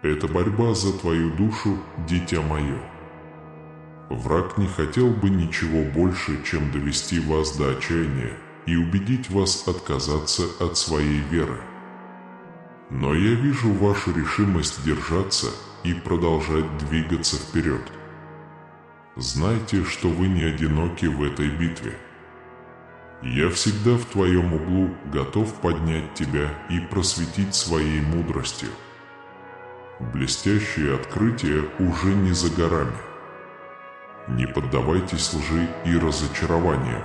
Это борьба за твою душу, дитя мое. Враг не хотел бы ничего больше, чем довести вас до отчаяния и убедить вас отказаться от своей веры. Но я вижу вашу решимость держаться и продолжать двигаться вперед. Знайте, что вы не одиноки в этой битве. Я всегда в твоем углу, готов поднять тебя и просветить своей мудростью. Блестящее открытие уже не за горами. Не поддавайтесь лжи и разочарованиям.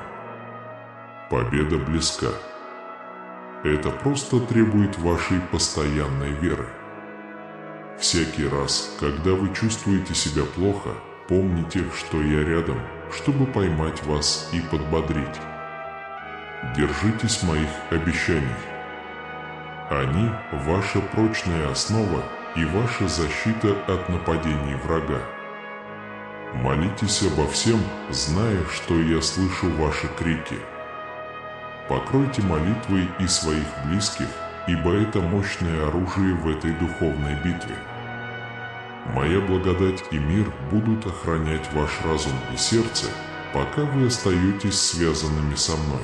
Победа близка. Это просто требует вашей постоянной веры. Всякий раз, когда вы чувствуете себя плохо, помните, что я рядом, чтобы поймать вас и подбодрить. Держитесь моих обещаний. Они – ваша прочная основа и ваша защита от нападений врага. Молитесь обо всем, зная, что я слышу ваши крики. Покройте молитвой и своих близких, ибо это мощное оружие в этой духовной битве. Моя благодать и мир будут охранять ваш разум и сердце, пока вы остаетесь связанными со мной.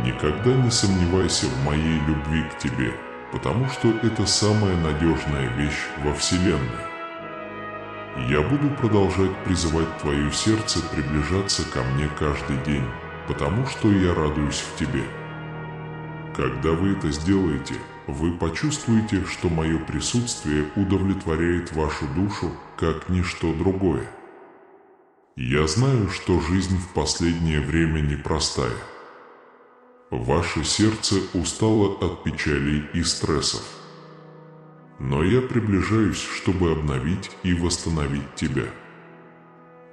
Никогда не сомневайся в моей любви к тебе, потому что это самая надежная вещь во Вселенной. Я буду продолжать призывать твое сердце приближаться ко мне каждый день, потому что я радуюсь в тебе. Когда вы это сделаете, вы почувствуете, что мое присутствие удовлетворяет вашу душу, как ничто другое. Я знаю, что жизнь в последнее время непростая. Ваше сердце устало от печалей и стрессов. Но я приближаюсь, чтобы обновить и восстановить тебя.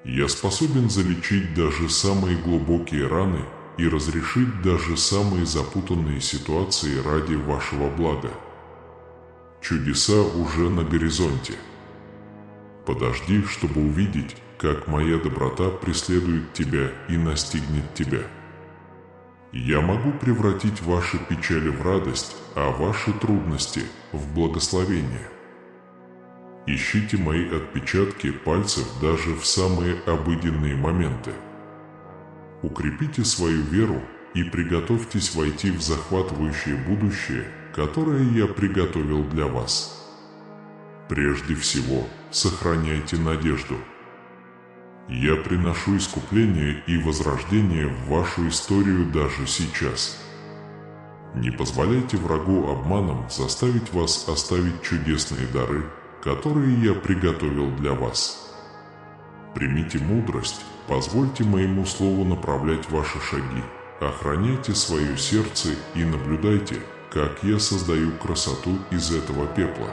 Я способен залечить даже самые глубокие раны и разрешить даже самые запутанные ситуации ради вашего блага. Чудеса уже на горизонте. Подожди, чтобы увидеть, как моя доброта преследует тебя и настигнет тебя. Я могу превратить ваши печали в радость, а ваши трудности в благословение. Ищите мои отпечатки пальцев даже в самые обыденные моменты. Укрепите свою веру и приготовьтесь войти в захватывающее будущее, которое я приготовил для вас. Прежде всего, сохраняйте надежду. Я приношу искупление и возрождение в вашу историю даже сейчас. Не позволяйте врагу обманом заставить вас оставить чудесные дары, которые я приготовил для вас. Примите мудрость, позвольте моему слову направлять ваши шаги, охраняйте свое сердце и наблюдайте, как я создаю красоту из этого пепла.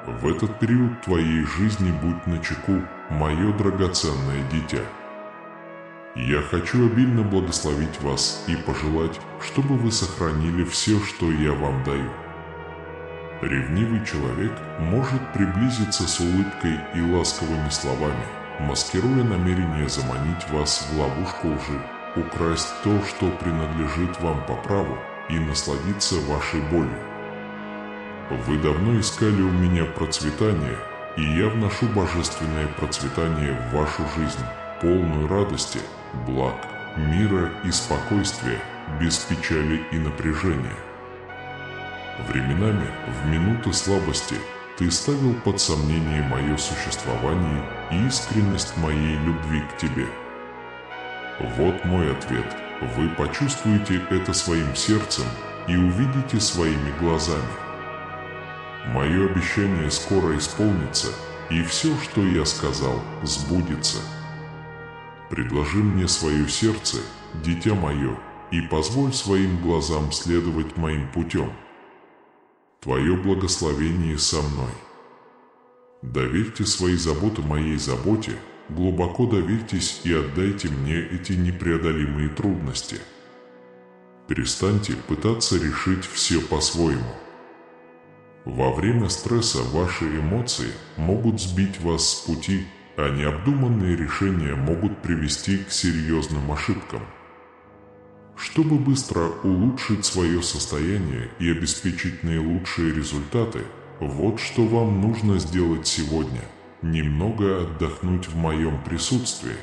В этот период твоей жизни будь начеку, мое драгоценное дитя. Я хочу обильно благословить вас и пожелать, чтобы вы сохранили все, что я вам даю. Ревнивый человек может приблизиться с улыбкой и ласковыми словами, маскируя намерение заманить вас в ловушку лжи, украсть то, что принадлежит вам по праву, и насладиться вашей болью. Вы давно искали у меня процветание, и я вношу божественное процветание в вашу жизнь, полную радости, благ, мира и спокойствия, без печали и напряжения. Временами, в минуты слабости, ты ставил под сомнение мое существование и искренность моей любви к тебе. Вот мой ответ. Вы почувствуете это своим сердцем и увидите своими глазами. Мое обещание скоро исполнится, и все, что я сказал, сбудется. Предложи мне свое сердце, дитя мое, и позволь своим глазам следовать моим путем. Твое благословение со мной. Доверьте свои заботы моей заботе, глубоко доверьтесь и отдайте мне эти непреодолимые трудности. Перестаньте пытаться решить все по-своему. Во время стресса ваши эмоции могут сбить вас с пути, а необдуманные решения могут привести к серьезным ошибкам. Чтобы быстро улучшить свое состояние и обеспечить наилучшие результаты, вот что вам нужно сделать сегодня – немного отдохнуть в моем присутствии.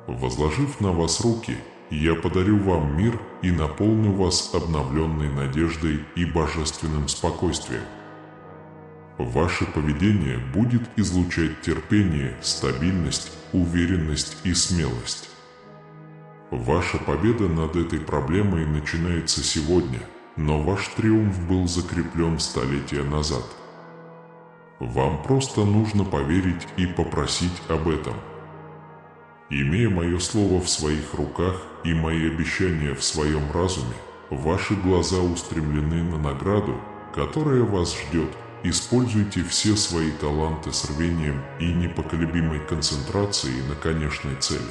Возложив на вас руки, я подарю вам мир и наполню вас обновленной надеждой и божественным спокойствием. Ваше поведение будет излучать терпение, стабильность, уверенность и смелость. Ваша победа над этой проблемой начинается сегодня, но ваш триумф был закреплен столетия назад. Вам просто нужно поверить и попросить об этом. Имея мое слово в своих руках и мои обещания в своем разуме, ваши глаза устремлены на награду, которая вас ждет. Используйте все свои таланты с рвением и непоколебимой концентрацией на конечной цели.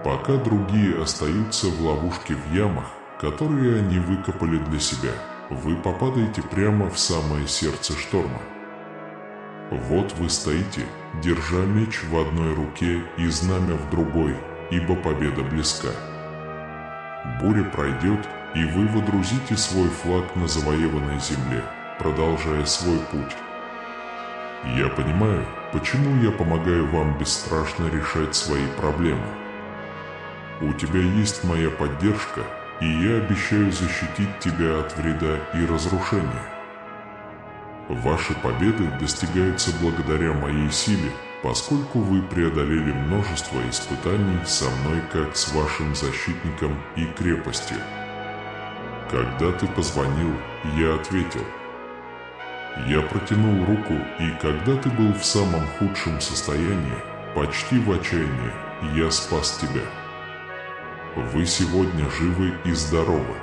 Пока другие остаются в ловушке в ямах, которые они выкопали для себя, вы попадаете прямо в самое сердце шторма. Вот вы стоите, держа меч в одной руке и знамя в другой, ибо победа близка. Буря пройдет, и вы водрузите свой флаг на завоеванной земле, продолжая свой путь. Я понимаю, почему я помогаю вам бесстрашно решать свои проблемы. У тебя есть моя поддержка, и я обещаю защитить тебя от вреда и разрушения. Ваши победы достигаются благодаря моей силе, поскольку вы преодолели множество испытаний со мной как с вашим защитником и крепостью. Когда ты позвонил, я ответил. Я протянул руку, и когда ты был в самом худшем состоянии, почти в отчаянии, я спас тебя. Вы сегодня живы и здоровы.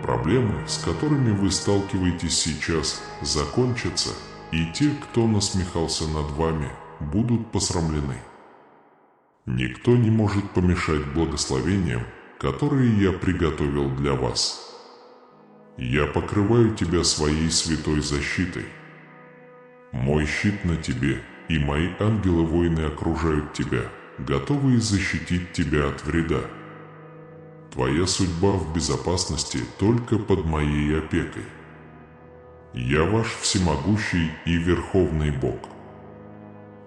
Проблемы, с которыми вы сталкиваетесь сейчас, закончатся, и те, кто насмехался над вами, будут посрамлены. Никто не может помешать благословениям, которые я приготовил для вас. Я покрываю тебя своей святой защитой. Мой щит на тебе, и мои ангелы-воины окружают тебя, готовые защитить тебя от вреда. Твоя судьба в безопасности только под моей опекой. Я ваш всемогущий и верховный Бог.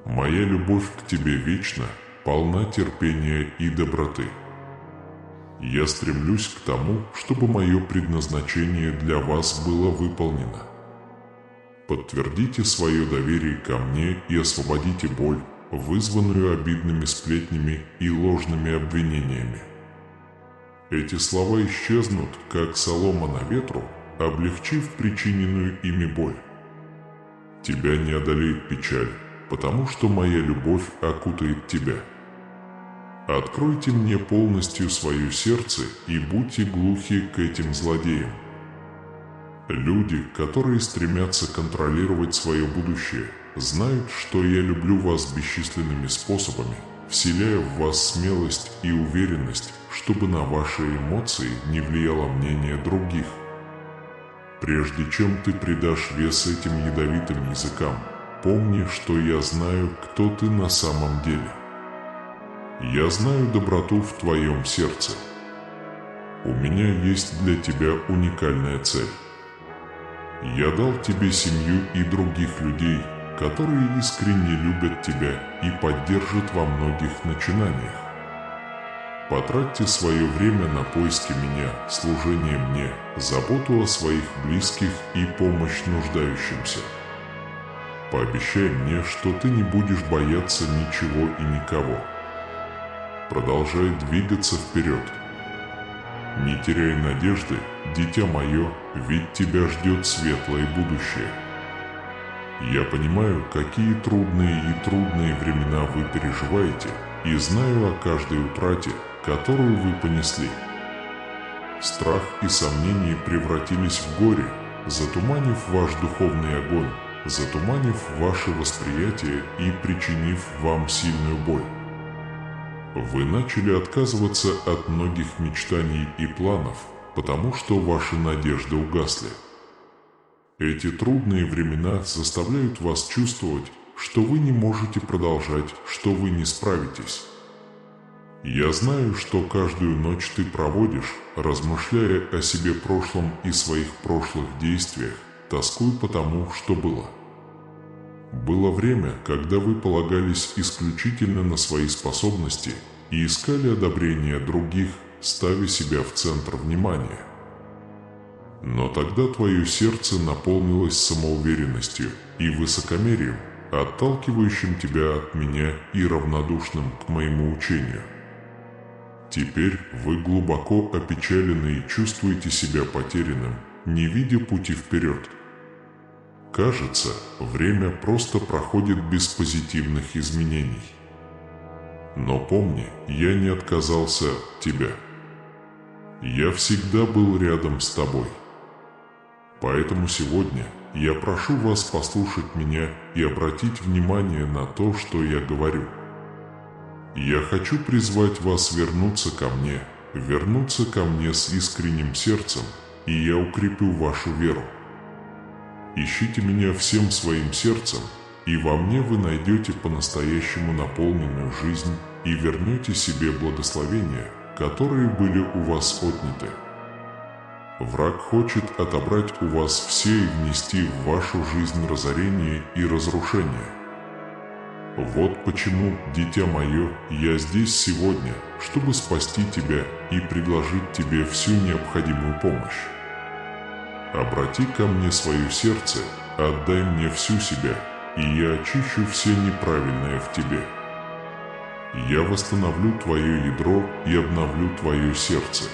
Моя любовь к тебе вечна, полна терпения и доброты. Я стремлюсь к тому, чтобы мое предназначение для вас было выполнено. Подтвердите свое доверие ко мне и освободите боль, вызванную обидными сплетнями и ложными обвинениями. Эти слова исчезнут, как солома на ветру, облегчив причиненную ими боль. Тебя не одолеет печаль, потому что моя любовь окутает тебя. Откройте мне полностью свое сердце и будьте глухи к этим злодеям. Люди, которые стремятся контролировать свое будущее, знают, что я люблю вас бесчисленными способами, вселяя в вас смелость и уверенность, чтобы на ваши эмоции не влияло мнение других. Прежде чем ты придашь вес этим ядовитым языкам, помни, что я знаю, кто ты на самом деле. Я знаю доброту в твоем сердце. У меня есть для тебя уникальная цель. Я дал тебе семью и других людей, которые искренне любят тебя и поддержат во многих начинаниях. Потратьте свое время на поиски меня, служение мне, заботу о своих близких и помощь нуждающимся. Пообещай мне, что ты не будешь бояться ничего и никого. Продолжай двигаться вперед. Не теряй надежды, дитя мое, ведь тебя ждет светлое будущее. Я понимаю, какие трудные времена вы переживаете, и знаю о каждой утрате, которую вы понесли. Страх и сомнения превратились в горе, затуманив ваш духовный огонь, затуманив ваше восприятие и причинив вам сильную боль. Вы начали отказываться от многих мечтаний и планов, потому что ваши надежды угасли. Эти трудные времена заставляют вас чувствовать, что вы не можете продолжать, что вы не справитесь. Я знаю, что каждую ночь ты проводишь, размышляя о себе прошлом и своих прошлых действиях, тоскуя по тому, что было. Было время, когда вы полагались исключительно на свои способности и искали одобрения других, ставя себя в центр внимания. Но тогда твое сердце наполнилось самоуверенностью и высокомерием, отталкивающим тебя от меня и равнодушным к моему учению. Теперь вы глубоко опечалены и чувствуете себя потерянным, не видя пути вперед. Кажется, время просто проходит без позитивных изменений. Но помни, я не отказался от тебя. Я всегда был рядом с тобой. Поэтому сегодня я прошу вас послушать меня и обратить внимание на то, что я говорю. Я хочу призвать вас вернуться ко мне с искренним сердцем, и я укреплю вашу веру. Ищите меня всем своим сердцем, и во мне вы найдете по-настоящему наполненную жизнь и вернете себе благословения, которые были у вас отняты. Враг хочет отобрать у вас все и внести в вашу жизнь разорение и разрушение. Вот почему, дитя мое, я здесь сегодня, чтобы спасти тебя и предложить тебе всю необходимую помощь. Обрати ко мне свое сердце, отдай мне всю себя, и я очищу все неправильное в тебе. Я восстановлю твое ядро и обновлю твое сердце.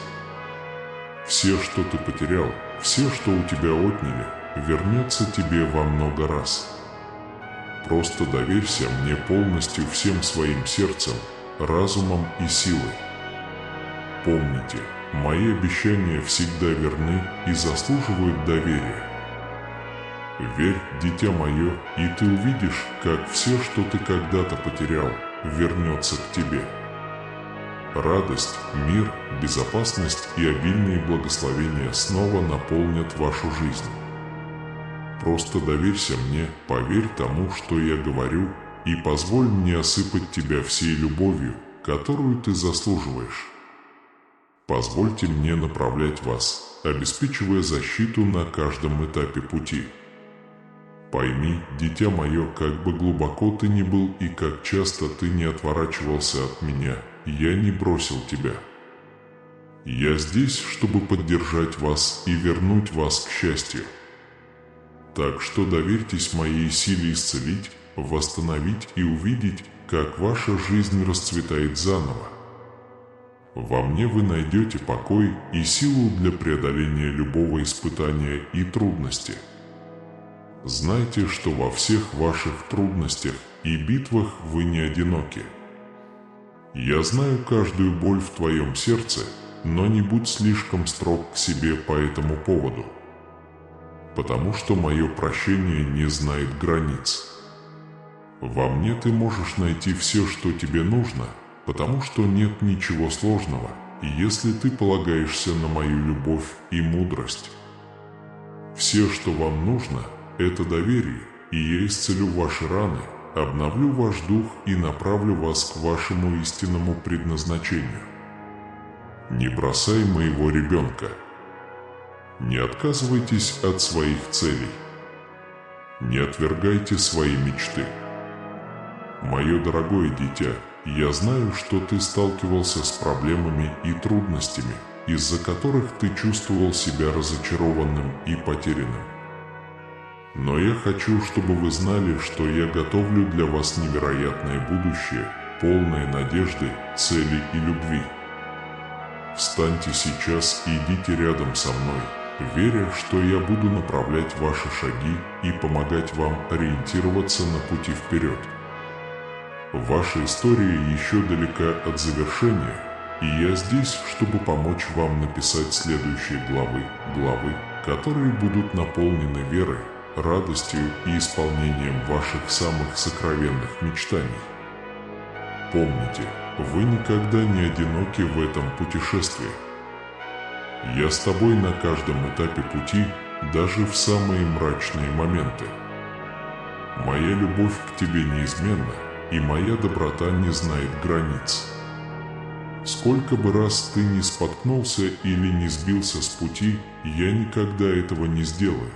Все, что ты потерял, все, что у тебя отняли, вернется тебе во много раз. Просто доверься мне полностью всем своим сердцем, разумом и силой. Помните, мои обещания всегда верны и заслуживают доверия. Верь, дитя мое, и ты увидишь, как все, что ты когда-то потерял, вернется к тебе. Радость, мир, безопасность и обильные благословения снова наполнят вашу жизнь. Просто доверься мне, поверь тому, что я говорю, и позволь мне осыпать тебя всей любовью, которую ты заслуживаешь. Позвольте мне направлять вас, обеспечивая защиту на каждом этапе пути. Пойми, дитя мое, как бы глубоко ты ни был и как часто ты не отворачивался от меня, я не бросил тебя. Я здесь, чтобы поддержать вас и вернуть вас к счастью. Так что доверьтесь моей силе исцелить, восстановить и увидеть, как ваша жизнь расцветает заново. Во мне вы найдете покой и силу для преодоления любого испытания и трудности. Знайте, что во всех ваших трудностях и битвах вы не одиноки. Я знаю каждую боль в твоем сердце, но не будь слишком строг к себе по этому поводу, потому что мое прощение не знает границ. Во мне ты можешь найти все, что тебе нужно, потому что нет ничего сложного, если ты полагаешься на мою любовь и мудрость. Все, что вам нужно, это доверие, и я исцелю ваши раны, обновлю ваш дух и направлю вас к вашему истинному предназначению. Не бросай моего ребенка. Не отказывайтесь от своих целей. Не отвергайте свои мечты. Мое дорогое дитя, я знаю, что ты сталкивался с проблемами и трудностями, из-за которых ты чувствовал себя разочарованным и потерянным. Но я хочу, чтобы вы знали, что я готовлю для вас невероятное будущее, полное надежды, цели и любви. Встаньте сейчас и идите рядом со мной, веря, что я буду направлять ваши шаги и помогать вам ориентироваться на пути вперед. Ваша история еще далека от завершения, и я здесь, чтобы помочь вам написать следующие главы, которые будут наполнены верой, радостью и исполнением ваших самых сокровенных мечтаний. Помните, вы никогда не одиноки в этом путешествии. Я с тобой на каждом этапе пути, даже в самые мрачные моменты. Моя любовь к тебе неизменна, и моя доброта не знает границ. Сколько бы раз ты ни споткнулся или не сбился с пути, я никогда этого не сделаю.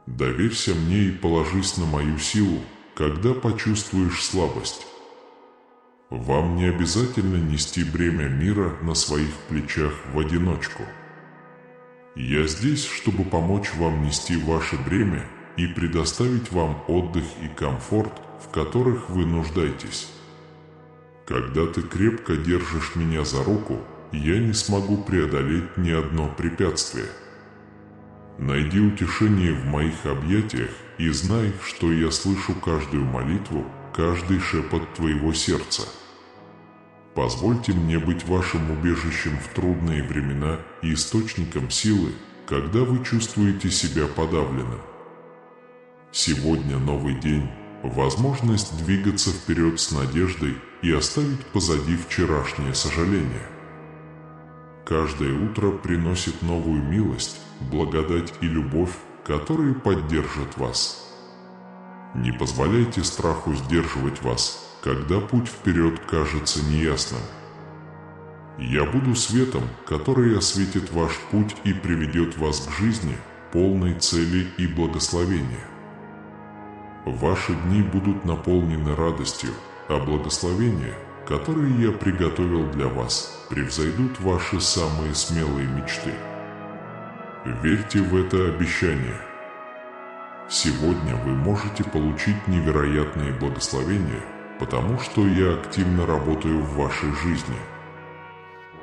Доверься мне и положись на мою силу, когда почувствуешь слабость. Вам не обязательно нести бремя мира на своих плечах в одиночку. Я здесь, чтобы помочь вам нести ваше бремя и предоставить вам отдых и комфорт, в которых вы нуждаетесь. Когда ты крепко держишь меня за руку, я не смогу преодолеть ни одно препятствие. Найди утешение в моих объятиях и знай, что я слышу каждую молитву, каждый шепот твоего сердца. Позвольте мне быть вашим убежищем в трудные времена и источником силы, когда вы чувствуете себя подавленным. Сегодня новый день, возможность двигаться вперед с надеждой и оставить позади вчерашнее сожаление. Каждое утро приносит новую милость, благодать и любовь, которые поддержат вас. Не позволяйте страху сдерживать вас, когда путь вперед кажется неясным. Я буду светом, который осветит ваш путь и приведет вас к жизни, полной цели и благословения. Ваши дни будут наполнены радостью, а благословения, которые я приготовил для вас, превзойдут ваши самые смелые мечты. Верьте в это обещание. Сегодня вы можете получить невероятные благословения, потому что я активно работаю в вашей жизни.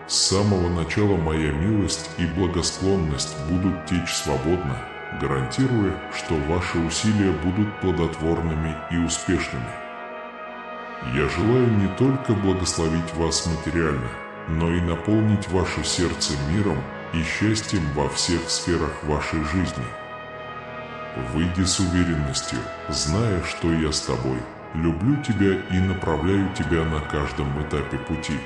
С самого начала моя милость и благосклонность будут течь свободно, гарантируя, что ваши усилия будут плодотворными и успешными. Я желаю не только благословить вас материально, но и наполнить ваше сердце миром и счастьем во всех сферах вашей жизни. Выйди с уверенностью, зная, что я с тобой, люблю тебя и направляю тебя на каждом этапе пути.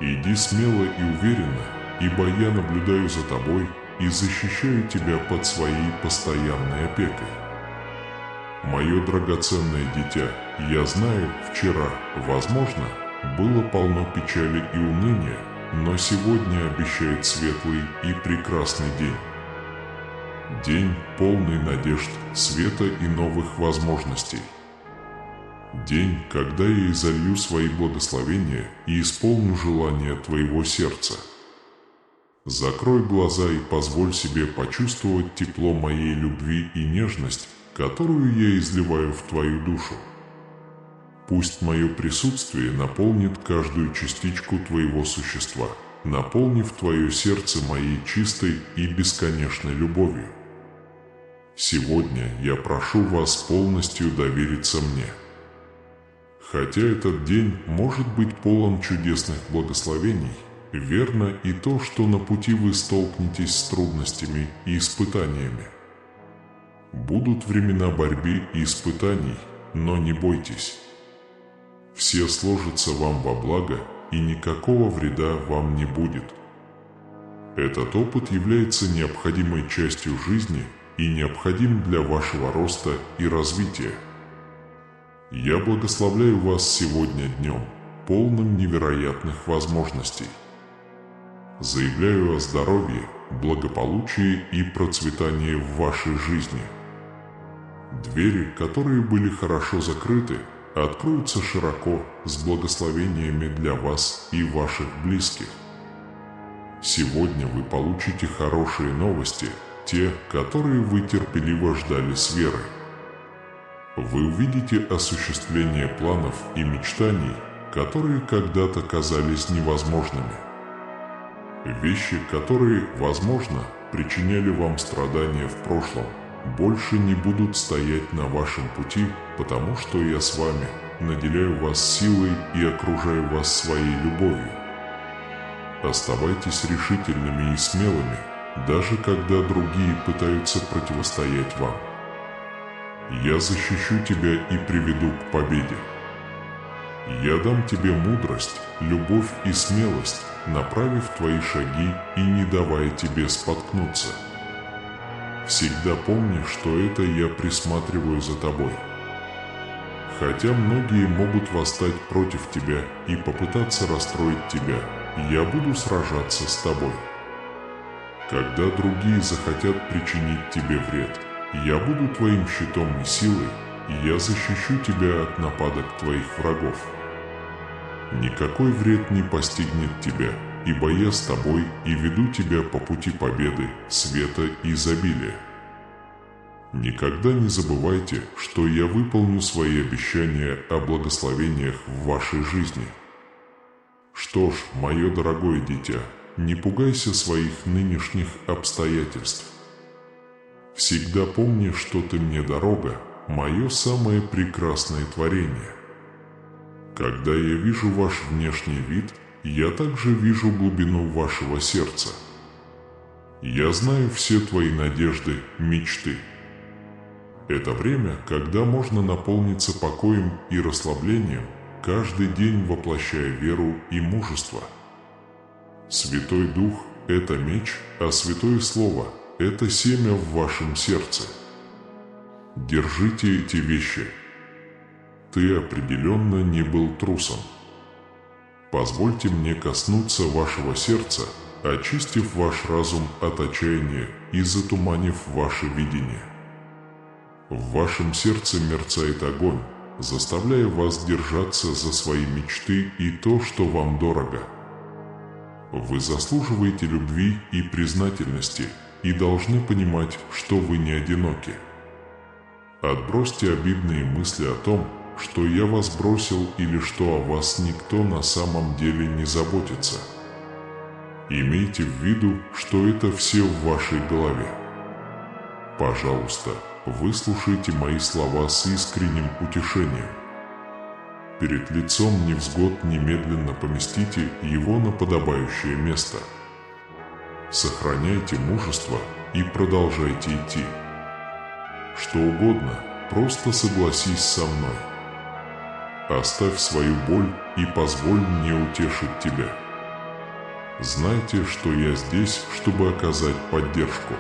Иди смело и уверенно, ибо я наблюдаю за тобой и защищаю тебя под своей постоянной опекой. Мое драгоценное дитя, я знаю, вчера, возможно, было полно печали и уныния, но сегодня обещает светлый и прекрасный день. День, полный надежд, света и новых возможностей. День, когда я изолью свои благословения и исполню желания твоего сердца. Закрой глаза и позволь себе почувствовать тепло моей любви и нежность, которую я изливаю в твою душу. Пусть мое присутствие наполнит каждую частичку твоего существа, наполнив твое сердце моей чистой и бесконечной любовью. Сегодня я прошу вас полностью довериться мне. Хотя этот день может быть полон чудесных благословений, верно и то, что на пути вы столкнетесь с трудностями и испытаниями. Будут времена борьбы и испытаний, но не бойтесь. Все сложатся вам во благо, и никакого вреда вам не будет. Этот опыт является необходимой частью жизни и необходим для вашего роста и развития. Я благословляю вас сегодня днем, полным невероятных возможностей. Заявляю о здоровье, благополучии и процветании в вашей жизни. Двери, которые были хорошо закрыты, откроются широко с благословениями для вас и ваших близких. Сегодня вы получите хорошие новости, те, которые вы терпеливо ждали с верой. Вы увидите осуществление планов и мечтаний, которые когда-то казались невозможными. Вещи, которые, возможно, причиняли вам страдания в прошлом, больше не будут стоять на вашем пути, потому что я с вами, наделяю вас силой и окружаю вас своей любовью. Оставайтесь решительными и смелыми, даже когда другие пытаются противостоять вам. Я защищу тебя и приведу к победе. Я дам тебе мудрость, любовь и смелость, направив твои шаги и не давая тебе споткнуться. Всегда помни, что это я присматриваю за тобой. Хотя многие могут восстать против тебя и попытаться расстроить тебя, я буду сражаться с тобой. Когда другие захотят причинить тебе вред, я буду твоим щитом и силой, и я защищу тебя от нападок твоих врагов. Никакой вред не постигнет тебя, ибо я с тобой и веду тебя по пути победы, света и изобилия. Никогда не забывайте, что я выполню свои обещания о благословениях в вашей жизни. Что ж, мое дорогое дитя, не пугайся своих нынешних обстоятельств. Всегда помни, что ты мне дорога, мое самое прекрасное творение. Когда я вижу ваш внешний вид, я также вижу глубину вашего сердца. Я знаю все твои надежды, мечты. Это время, когда можно наполниться покоем и расслаблением, каждый день воплощая веру и мужество. Святой Дух – это меч, а Святое Слово – это семя в вашем сердце. Держите эти вещи. Ты определенно не был трусом. Позвольте мне коснуться вашего сердца, очистив ваш разум от отчаяния и затуманив ваше видение. В вашем сердце мерцает огонь, заставляя вас держаться за свои мечты и то, что вам дорого. Вы заслуживаете любви и признательности и должны понимать, что вы не одиноки. Отбросьте обидные мысли о том, что я вас бросил или что о вас никто на самом деле не заботится. Имейте в виду, что это все в вашей голове. Пожалуйста, выслушайте мои слова с искренним утешением. Перед лицом невзгод немедленно поместите его на подобающее место. Сохраняйте мужество и продолжайте идти. что угодно, просто согласись со мной. Оставь свою боль и позволь мне утешить тебя. Знайте, что я здесь, чтобы оказать поддержку.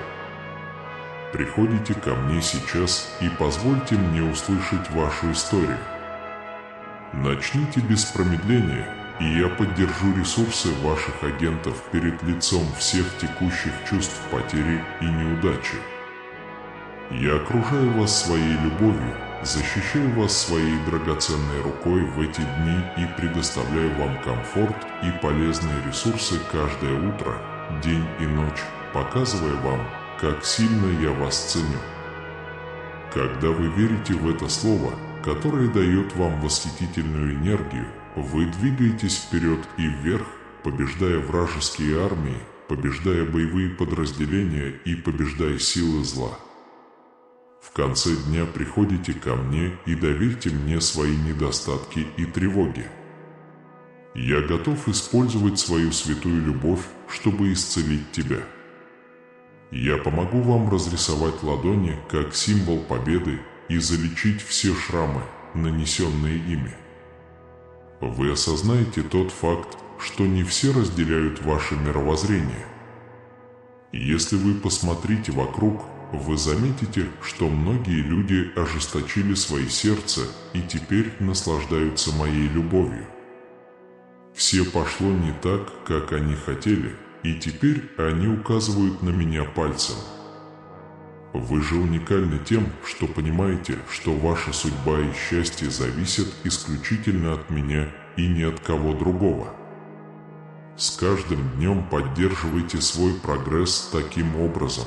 Приходите ко мне сейчас и позвольте мне услышать вашу историю. Начните без промедления, и я поддержу ресурсы ваших агентов перед лицом всех текущих чувств потери и неудачи. Я окружаю вас своей любовью, защищаю вас своей драгоценной рукой в эти дни и предоставляю вам комфорт и полезные ресурсы каждое утро, день и ночь, показывая вам, как сильно я вас ценю. Когда вы верите в это слово, которое дает вам восхитительную энергию, вы двигаетесь вперед и вверх, побеждая вражеские армии, побеждая боевые подразделения и побеждая силы зла. В конце дня приходите ко мне и доверьте мне свои недостатки и тревоги. Я готов использовать свою святую любовь, чтобы исцелить тебя. Я помогу вам разрисовать ладони как символ победы и залечить все шрамы, нанесенные ими. Вы осознаете тот факт, что не все разделяют ваше мировоззрение. Если вы посмотрите вокруг, вы заметите, что многие люди ожесточили свои сердца и теперь наслаждаются моей любовью. Все пошло не так, как они хотели, и теперь они указывают на меня пальцем. Вы же уникальны тем, что понимаете, что ваша судьба и счастье зависят исключительно от меня и ни от кого другого. С каждым днем поддерживайте свой прогресс таким образом.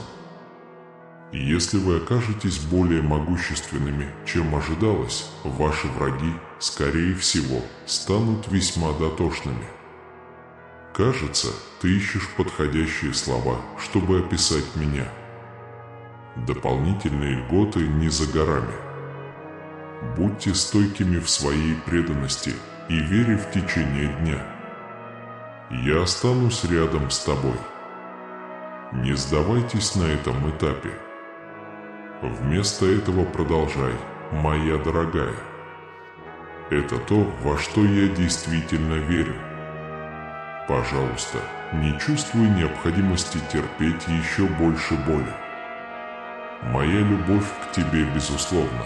Если вы окажетесь более могущественными, чем ожидалось, ваши враги, скорее всего, станут весьма дотошными. Кажется, ты ищешь подходящие слова, чтобы описать меня. Дополнительные льготы не за горами. Будьте стойкими в своей преданности и вере в течение дня. Я останусь рядом с тобой. Не сдавайтесь на этом этапе. Вместо этого продолжай, моя дорогая. Это то, во что я действительно верю. Пожалуйста, не чувствуй необходимости терпеть еще больше боли. Моя любовь к тебе безусловна.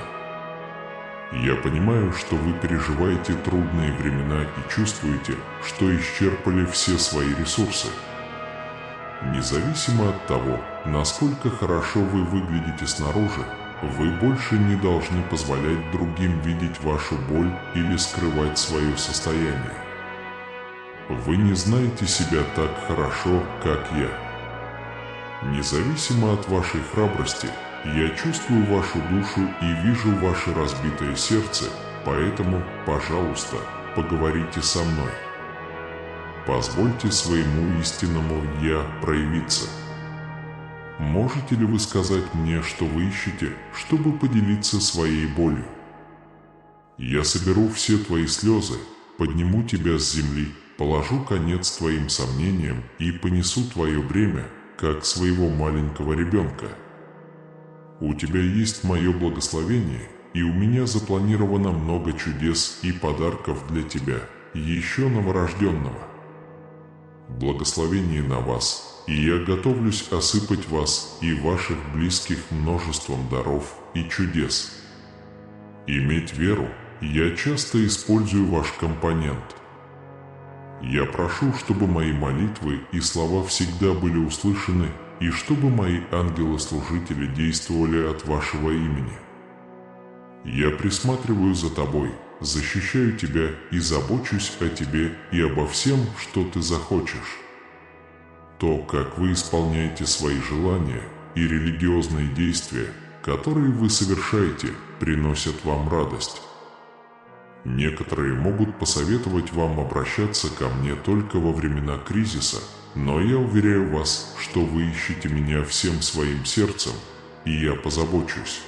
Я понимаю, что вы переживаете трудные времена и чувствуете, что исчерпали все свои ресурсы. Независимо от того, насколько хорошо вы выглядите снаружи, вы больше не должны позволять другим видеть вашу боль или скрывать свое состояние. Вы не знаете себя так хорошо, как я. Независимо от вашей храбрости, я чувствую вашу душу и вижу ваше разбитое сердце, поэтому, пожалуйста, поговорите со мной. Позвольте своему истинному «Я» проявиться. Можете ли вы сказать мне, что вы ищете, чтобы поделиться своей болью? Я соберу все твои слезы, подниму тебя с земли, положу конец твоим сомнениям и понесу твое бремя, как своего маленького ребенка. У тебя есть мое благословение, и у меня запланировано много чудес и подарков для тебя, еще новорожденного. Благословение на вас, и я готовлюсь осыпать вас и ваших близких множеством даров и чудес. Иметь веру, я часто использую ваш компонент. Я прошу, чтобы мои молитвы и слова всегда были услышаны, и чтобы мои ангелы-служители действовали от вашего имени. Я присматриваю за тобой, защищаю тебя и забочусь о тебе и обо всем, что ты захочешь. То, как вы исполняете свои желания и религиозные действия, которые вы совершаете, приносят вам радость. Некоторые могут посоветовать вам обращаться ко мне только во времена кризиса, но я уверяю вас, что вы ищете меня всем своим сердцем, и я позабочусь.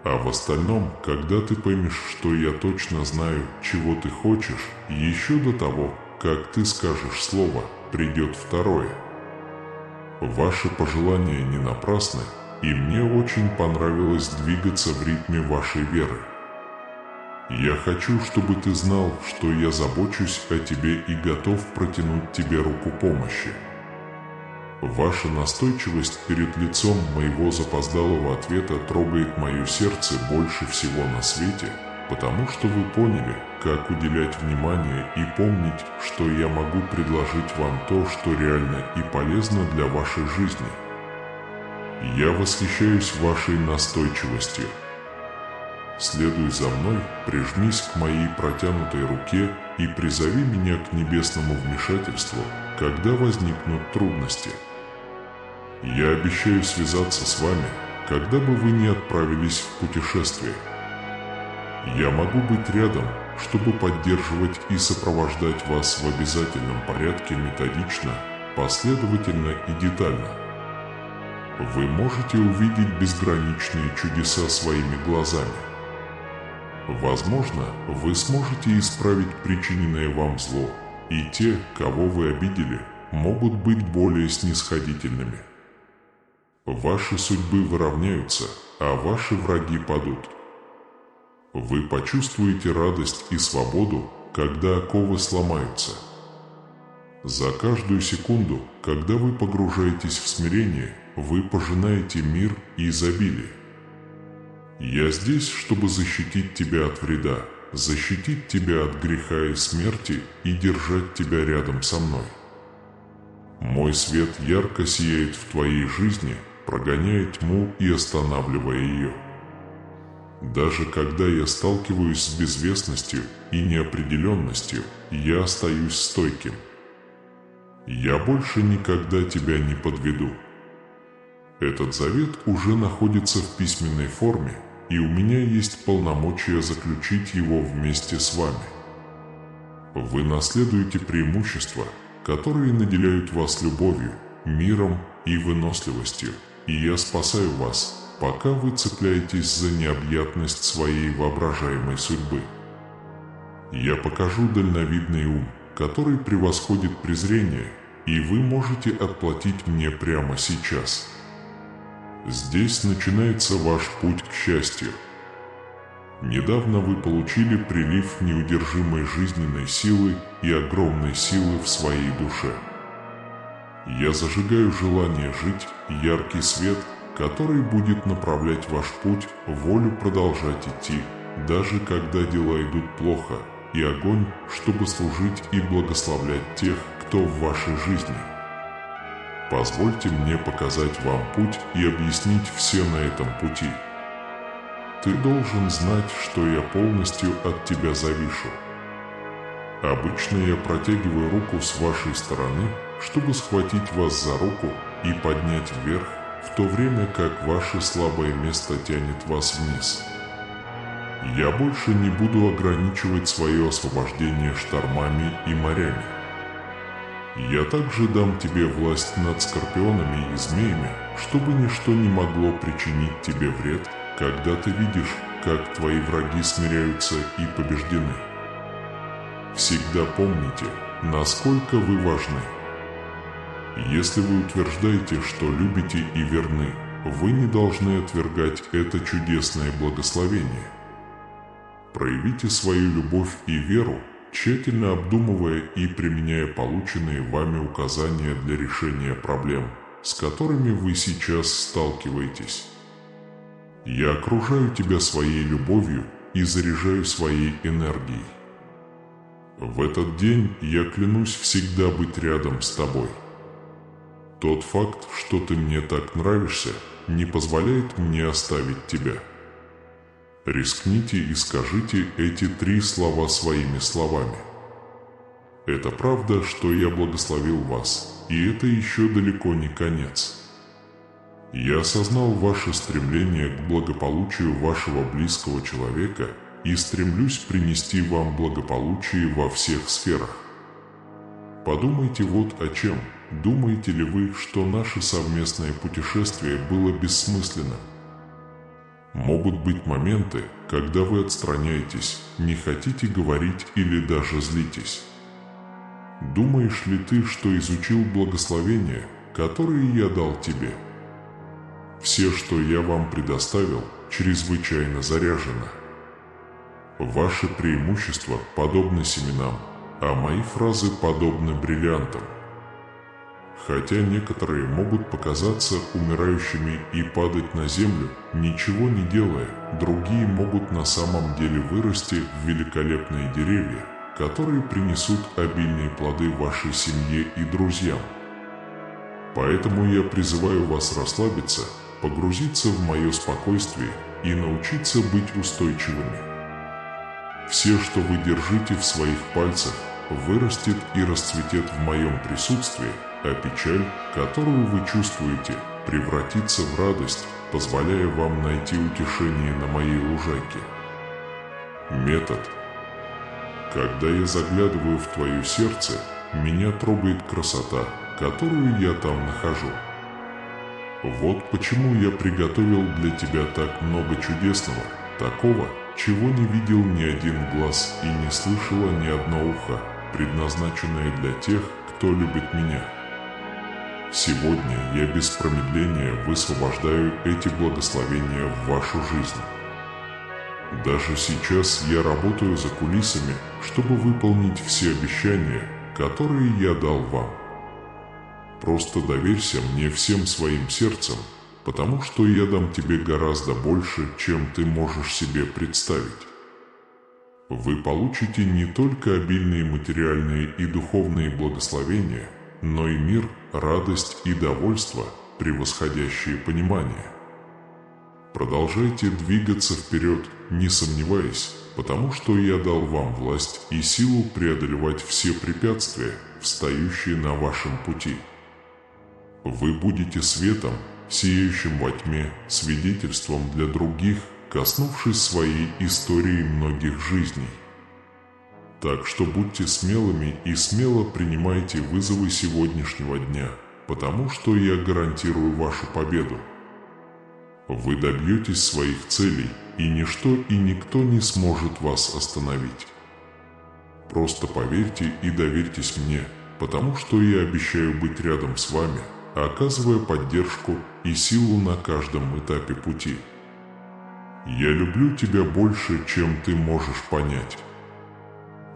А в остальном, когда ты поймешь, что я точно знаю, чего ты хочешь, еще до того, как ты скажешь слово, придет второе. Ваши пожелания не напрасны, и мне очень понравилось двигаться в ритме вашей веры. Я хочу, чтобы ты знал, что я забочусь о тебе и готов протянуть тебе руку помощи. Ваша настойчивость перед лицом моего запоздалого ответа трогает мое сердце больше всего на свете, потому что вы поняли, как уделять внимание и помнить, что я могу предложить вам то, что реально и полезно для вашей жизни. Я восхищаюсь вашей настойчивостью. Следуй за мной, прижмись к моей протянутой руке и призови меня к небесному вмешательству, когда возникнут трудности. Я обещаю связаться с вами, когда бы вы ни отправились в путешествие. Я могу быть рядом, чтобы поддерживать и сопровождать вас в обязательном порядке методично, последовательно и детально. Вы можете увидеть безграничные чудеса своими глазами. Возможно, вы сможете исправить причиненное вам зло, и те, кого вы обидели, могут быть более снисходительными. Ваши судьбы выровняются, а ваши враги падут. Вы почувствуете радость и свободу, когда оковы сломаются. За каждую секунду, когда вы погружаетесь в смирение, вы пожинаете мир и изобилие. Я здесь, чтобы защитить тебя от вреда, защитить тебя от греха и смерти и держать тебя рядом со мной. Мой свет ярко сияет в твоей жизни, прогоняя тьму и останавливая ее. Даже когда я сталкиваюсь с безвестностью и неопределенностью, я остаюсь стойким. Я больше никогда тебя не подведу. Этот завет уже находится в письменной форме, и у меня есть полномочия заключить его вместе с вами. Вы наследуете преимущества, которые наделяют вас любовью, миром и выносливостью, и я спасаю вас, пока вы цепляетесь за необъятность своей воображаемой судьбы. Я покажу дальновидный ум, который превосходит презрение, и вы можете отплатить мне прямо сейчас. Здесь начинается ваш путь к счастью. Недавно вы получили прилив неудержимой жизненной силы и огромной силы в своей душе. Я зажигаю желание жить, яркий свет, который будет направлять ваш путь, волю продолжать идти, даже когда дела идут плохо, и огонь, чтобы служить и благословлять тех, кто в вашей жизни. Позвольте мне показать вам путь и объяснить все на этом пути. Ты должен знать, что я полностью от тебя завишу. Обычно я протягиваю руку с вашей стороны, чтобы схватить вас за руку и поднять вверх, в то время как ваше слабое место тянет вас вниз. Я больше не буду ограничивать свое освобождение штормами и морями. Я также дам тебе власть над скорпионами и змеями, чтобы ничто не могло причинить тебе вред, когда ты видишь, как твои враги смиряются и побеждены. Всегда помните, насколько вы важны. Если вы утверждаете, что любите и верны, вы не должны отвергать это чудесное благословение. Проявите свою любовь и веру, тщательно обдумывая и применяя полученные вами указания для решения проблем, с которыми вы сейчас сталкиваетесь. Я окружаю тебя своей любовью и заряжаю своей энергией. В этот день я клянусь всегда быть рядом с тобой. Тот факт, что ты мне так нравишься, не позволяет мне оставить тебя. Рискните и скажите эти 3 слова своими словами. Это правда, что я благословил вас, и это еще далеко не конец. Я осознал ваше стремление к благополучию вашего близкого человека и стремлюсь принести вам благополучие во всех сферах. Подумайте вот о чем. Думаете ли вы, что наше совместное путешествие было бессмысленным? Могут быть моменты, когда вы отстраняетесь, не хотите говорить или даже злитесь. Думаешь ли ты, что изучил благословения, которые я дал тебе? Все, что я вам предоставил, чрезвычайно заряжено. Ваши преимущества подобны семенам, а мои фразы подобны бриллиантам. Хотя некоторые могут показаться умирающими и падать на землю, ничего не делая, другие могут на самом деле вырасти в великолепные деревья, которые принесут обильные плоды вашей семье и друзьям. Поэтому я призываю вас расслабиться, погрузиться в мое спокойствие и научиться быть устойчивыми. Все, что вы держите в своих пальцах, вырастет и расцветет в моем присутствии, а печаль, которую вы чувствуете, превратится в радость, позволяя вам найти утешение на моей лужайке. Метод. Когда я заглядываю в твое сердце, меня трогает красота, которую я там нахожу. Вот почему я приготовил для тебя так много чудесного, такого, чего не видел ни один глаз и не слышало ни одно ухо, предназначенное для тех, кто любит меня. Сегодня я без промедления высвобождаю эти благословения в вашу жизнь. Даже сейчас я работаю за кулисами, чтобы выполнить все обещания, которые я дал вам. Просто доверься мне всем своим сердцем, потому что я дам тебе гораздо больше, чем ты можешь себе представить. Вы получите не только обильные материальные и духовные благословения, но и мир, радость и довольство, превосходящие понимание. Продолжайте двигаться вперед, не сомневаясь, потому что я дал вам власть и силу преодолевать все препятствия, встающие на вашем пути. Вы будете светом, сияющим во тьме, свидетельством для других, коснувшись своей истории многих жизней. Так что будьте смелыми и смело принимайте вызовы сегодняшнего дня, потому что я гарантирую вашу победу. Вы добьетесь своих целей, и ничто и никто не сможет вас остановить. Просто поверьте и доверьтесь мне, потому что я обещаю быть рядом с вами, оказывая поддержку и силу на каждом этапе пути. Я люблю тебя больше, чем ты можешь понять.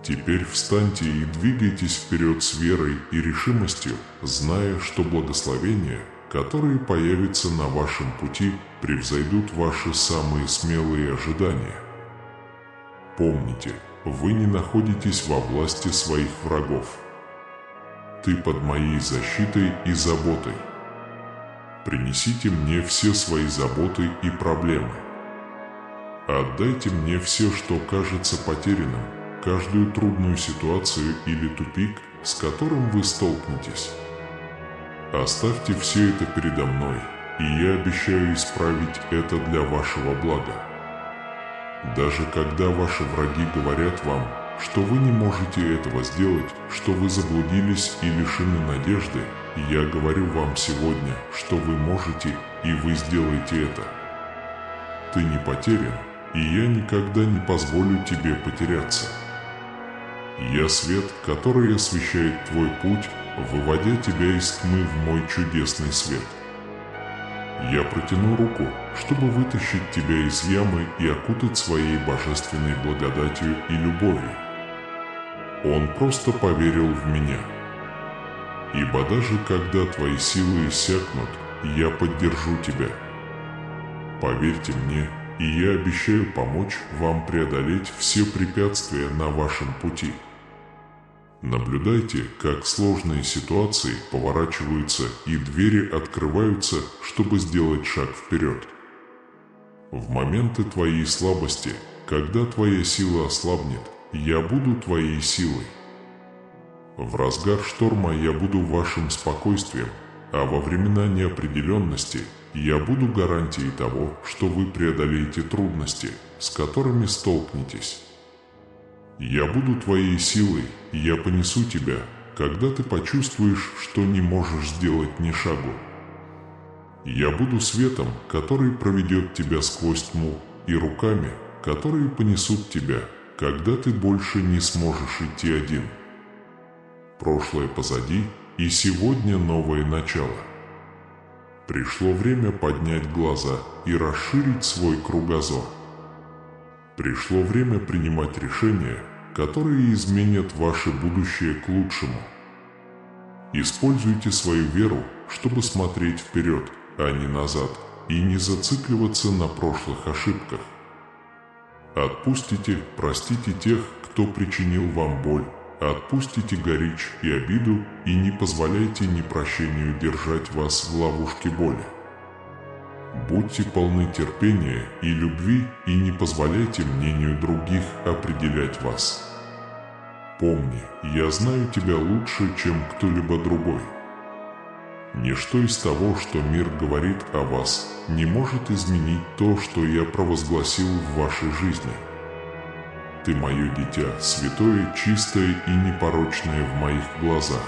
Теперь встаньте и двигайтесь вперед с верой и решимостью, зная, что благословения, которые появятся на вашем пути, превзойдут ваши самые смелые ожидания. Помните, вы не находитесь во власти своих врагов. Ты под моей защитой и заботой. Принесите мне все свои заботы и проблемы. Отдайте мне все, что кажется потерянным, каждую трудную ситуацию или тупик, с которым вы столкнетесь. Оставьте все это передо мной, и я обещаю исправить это для вашего блага. Даже когда ваши враги говорят вам, что вы не можете этого сделать, что вы заблудились и лишены надежды, я говорю вам сегодня, что вы можете, и вы сделаете это. Ты не потерян, и я никогда не позволю тебе потеряться. Я свет, который освещает твой путь, выводя тебя из тьмы в мой чудесный свет. Я протяну руку, чтобы вытащить тебя из ямы и окутать своей божественной благодатью и любовью. Он просто поверил в меня. Ибо даже когда твои силы иссякнут, я поддержу тебя. Поверьте мне, и я обещаю помочь вам преодолеть все препятствия на вашем пути. Наблюдайте, как сложные ситуации поворачиваются и двери открываются, чтобы сделать шаг вперед. В моменты твоей слабости, когда твоя сила ослабнет, я буду твоей силой. В разгар шторма я буду вашим спокойствием, а во времена неопределенности я буду гарантией того, что вы преодолеете трудности, с которыми столкнетесь. Я буду твоей силой, и я понесу тебя, когда ты почувствуешь, что не можешь сделать ни шагу. Я буду светом, который проведет тебя сквозь тьму, и руками, которые понесут тебя, когда ты больше не сможешь идти один. Прошлое позади, и сегодня новое начало. Пришло время поднять глаза и расширить свой кругозор. Пришло время принимать решения, которые изменят ваше будущее к лучшему. Используйте свою веру, чтобы смотреть вперед, а не назад, и не зацикливаться на прошлых ошибках. Отпустите, простите тех, кто причинил вам боль, отпустите горечь и обиду и не позволяйте непрощению держать вас в ловушке боли. Будьте полны терпения и любви и не позволяйте мнению других определять вас. Помни, я знаю тебя лучше, чем кто-либо другой. Ничто из того, что мир говорит о вас, не может изменить то, что я провозгласил в вашей жизни. Ты мое дитя, святое, чистое и непорочное в моих глазах.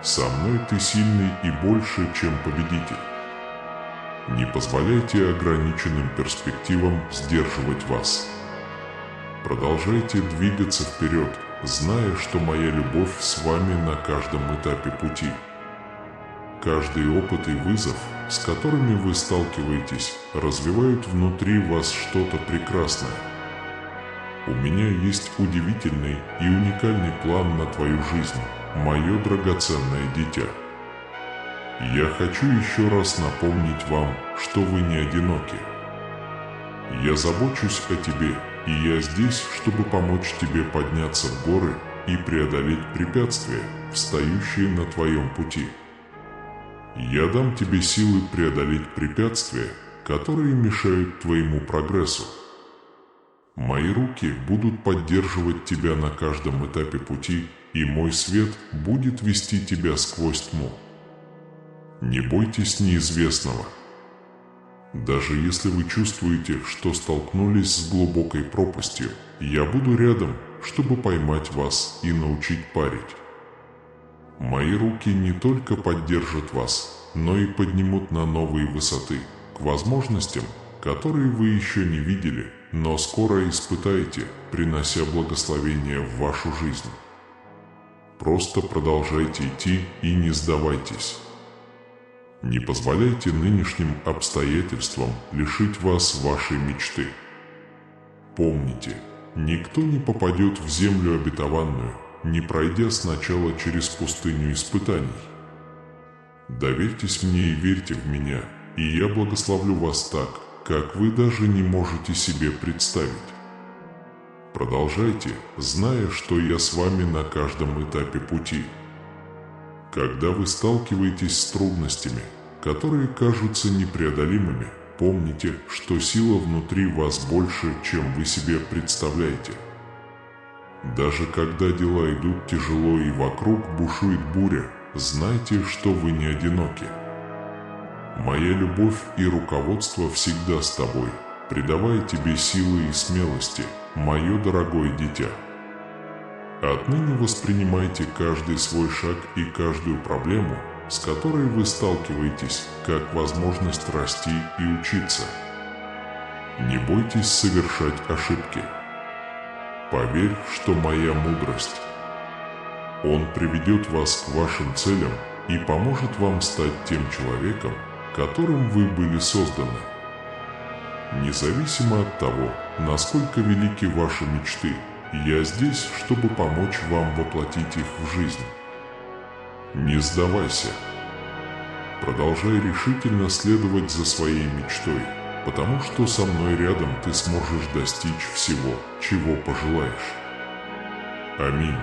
Со мной ты сильный и больше, чем победитель. Не позволяйте ограниченным перспективам сдерживать вас. Продолжайте двигаться вперед, зная, что моя любовь с вами на каждом этапе пути. Каждый опыт и вызов, с которыми вы сталкиваетесь, развивают внутри вас что-то прекрасное. У меня есть удивительный и уникальный план на твою жизнь, мое драгоценное дитя. Я хочу еще раз напомнить вам, что вы не одиноки. Я забочусь о тебе, и я здесь, чтобы помочь тебе подняться в горы и преодолеть препятствия, встающие на твоем пути. Я дам тебе силы преодолеть препятствия, которые мешают твоему прогрессу. Мои руки будут поддерживать тебя на каждом этапе пути, и мой свет будет вести тебя сквозь тьму. Не бойтесь неизвестного. Даже если вы чувствуете, что столкнулись с глубокой пропастью, я буду рядом, чтобы поймать вас и научить парить. Мои руки не только поддержат вас, но и поднимут на новые высоты, к возможностям, которые вы еще не видели, но скоро испытаете, принося благословение в вашу жизнь. Просто продолжайте идти и не сдавайтесь. Не позволяйте нынешним обстоятельствам лишить вас вашей мечты. Помните, никто не попадет в землю обетованную, не пройдя сначала через пустыню испытаний. Доверьтесь мне и верьте в меня, и я благословлю вас так, как вы даже не можете себе представить. Продолжайте, зная, что я с вами на каждом этапе пути. Когда вы сталкиваетесь с трудностями, которые кажутся непреодолимыми, помните, что сила внутри вас больше, чем вы себе представляете. Даже когда дела идут тяжело и вокруг бушует буря, знайте, что вы не одиноки. Моя любовь и руководство всегда с тобой, придавая тебе силы и смелости, мое дорогое дитя. Отныне воспринимайте каждый свой шаг и каждую проблему, с которой вы сталкиваетесь, как возможность расти и учиться. Не бойтесь совершать ошибки. Поверь, что моя мудрость. Он приведет вас к вашим целям и поможет вам стать тем человеком, которым вы были созданы. Независимо от того, насколько велики ваши мечты, я здесь, чтобы помочь вам воплотить их в жизнь. Не сдавайся. Продолжай решительно следовать за своей мечтой, потому что со мной рядом ты сможешь достичь всего, чего пожелаешь. Аминь.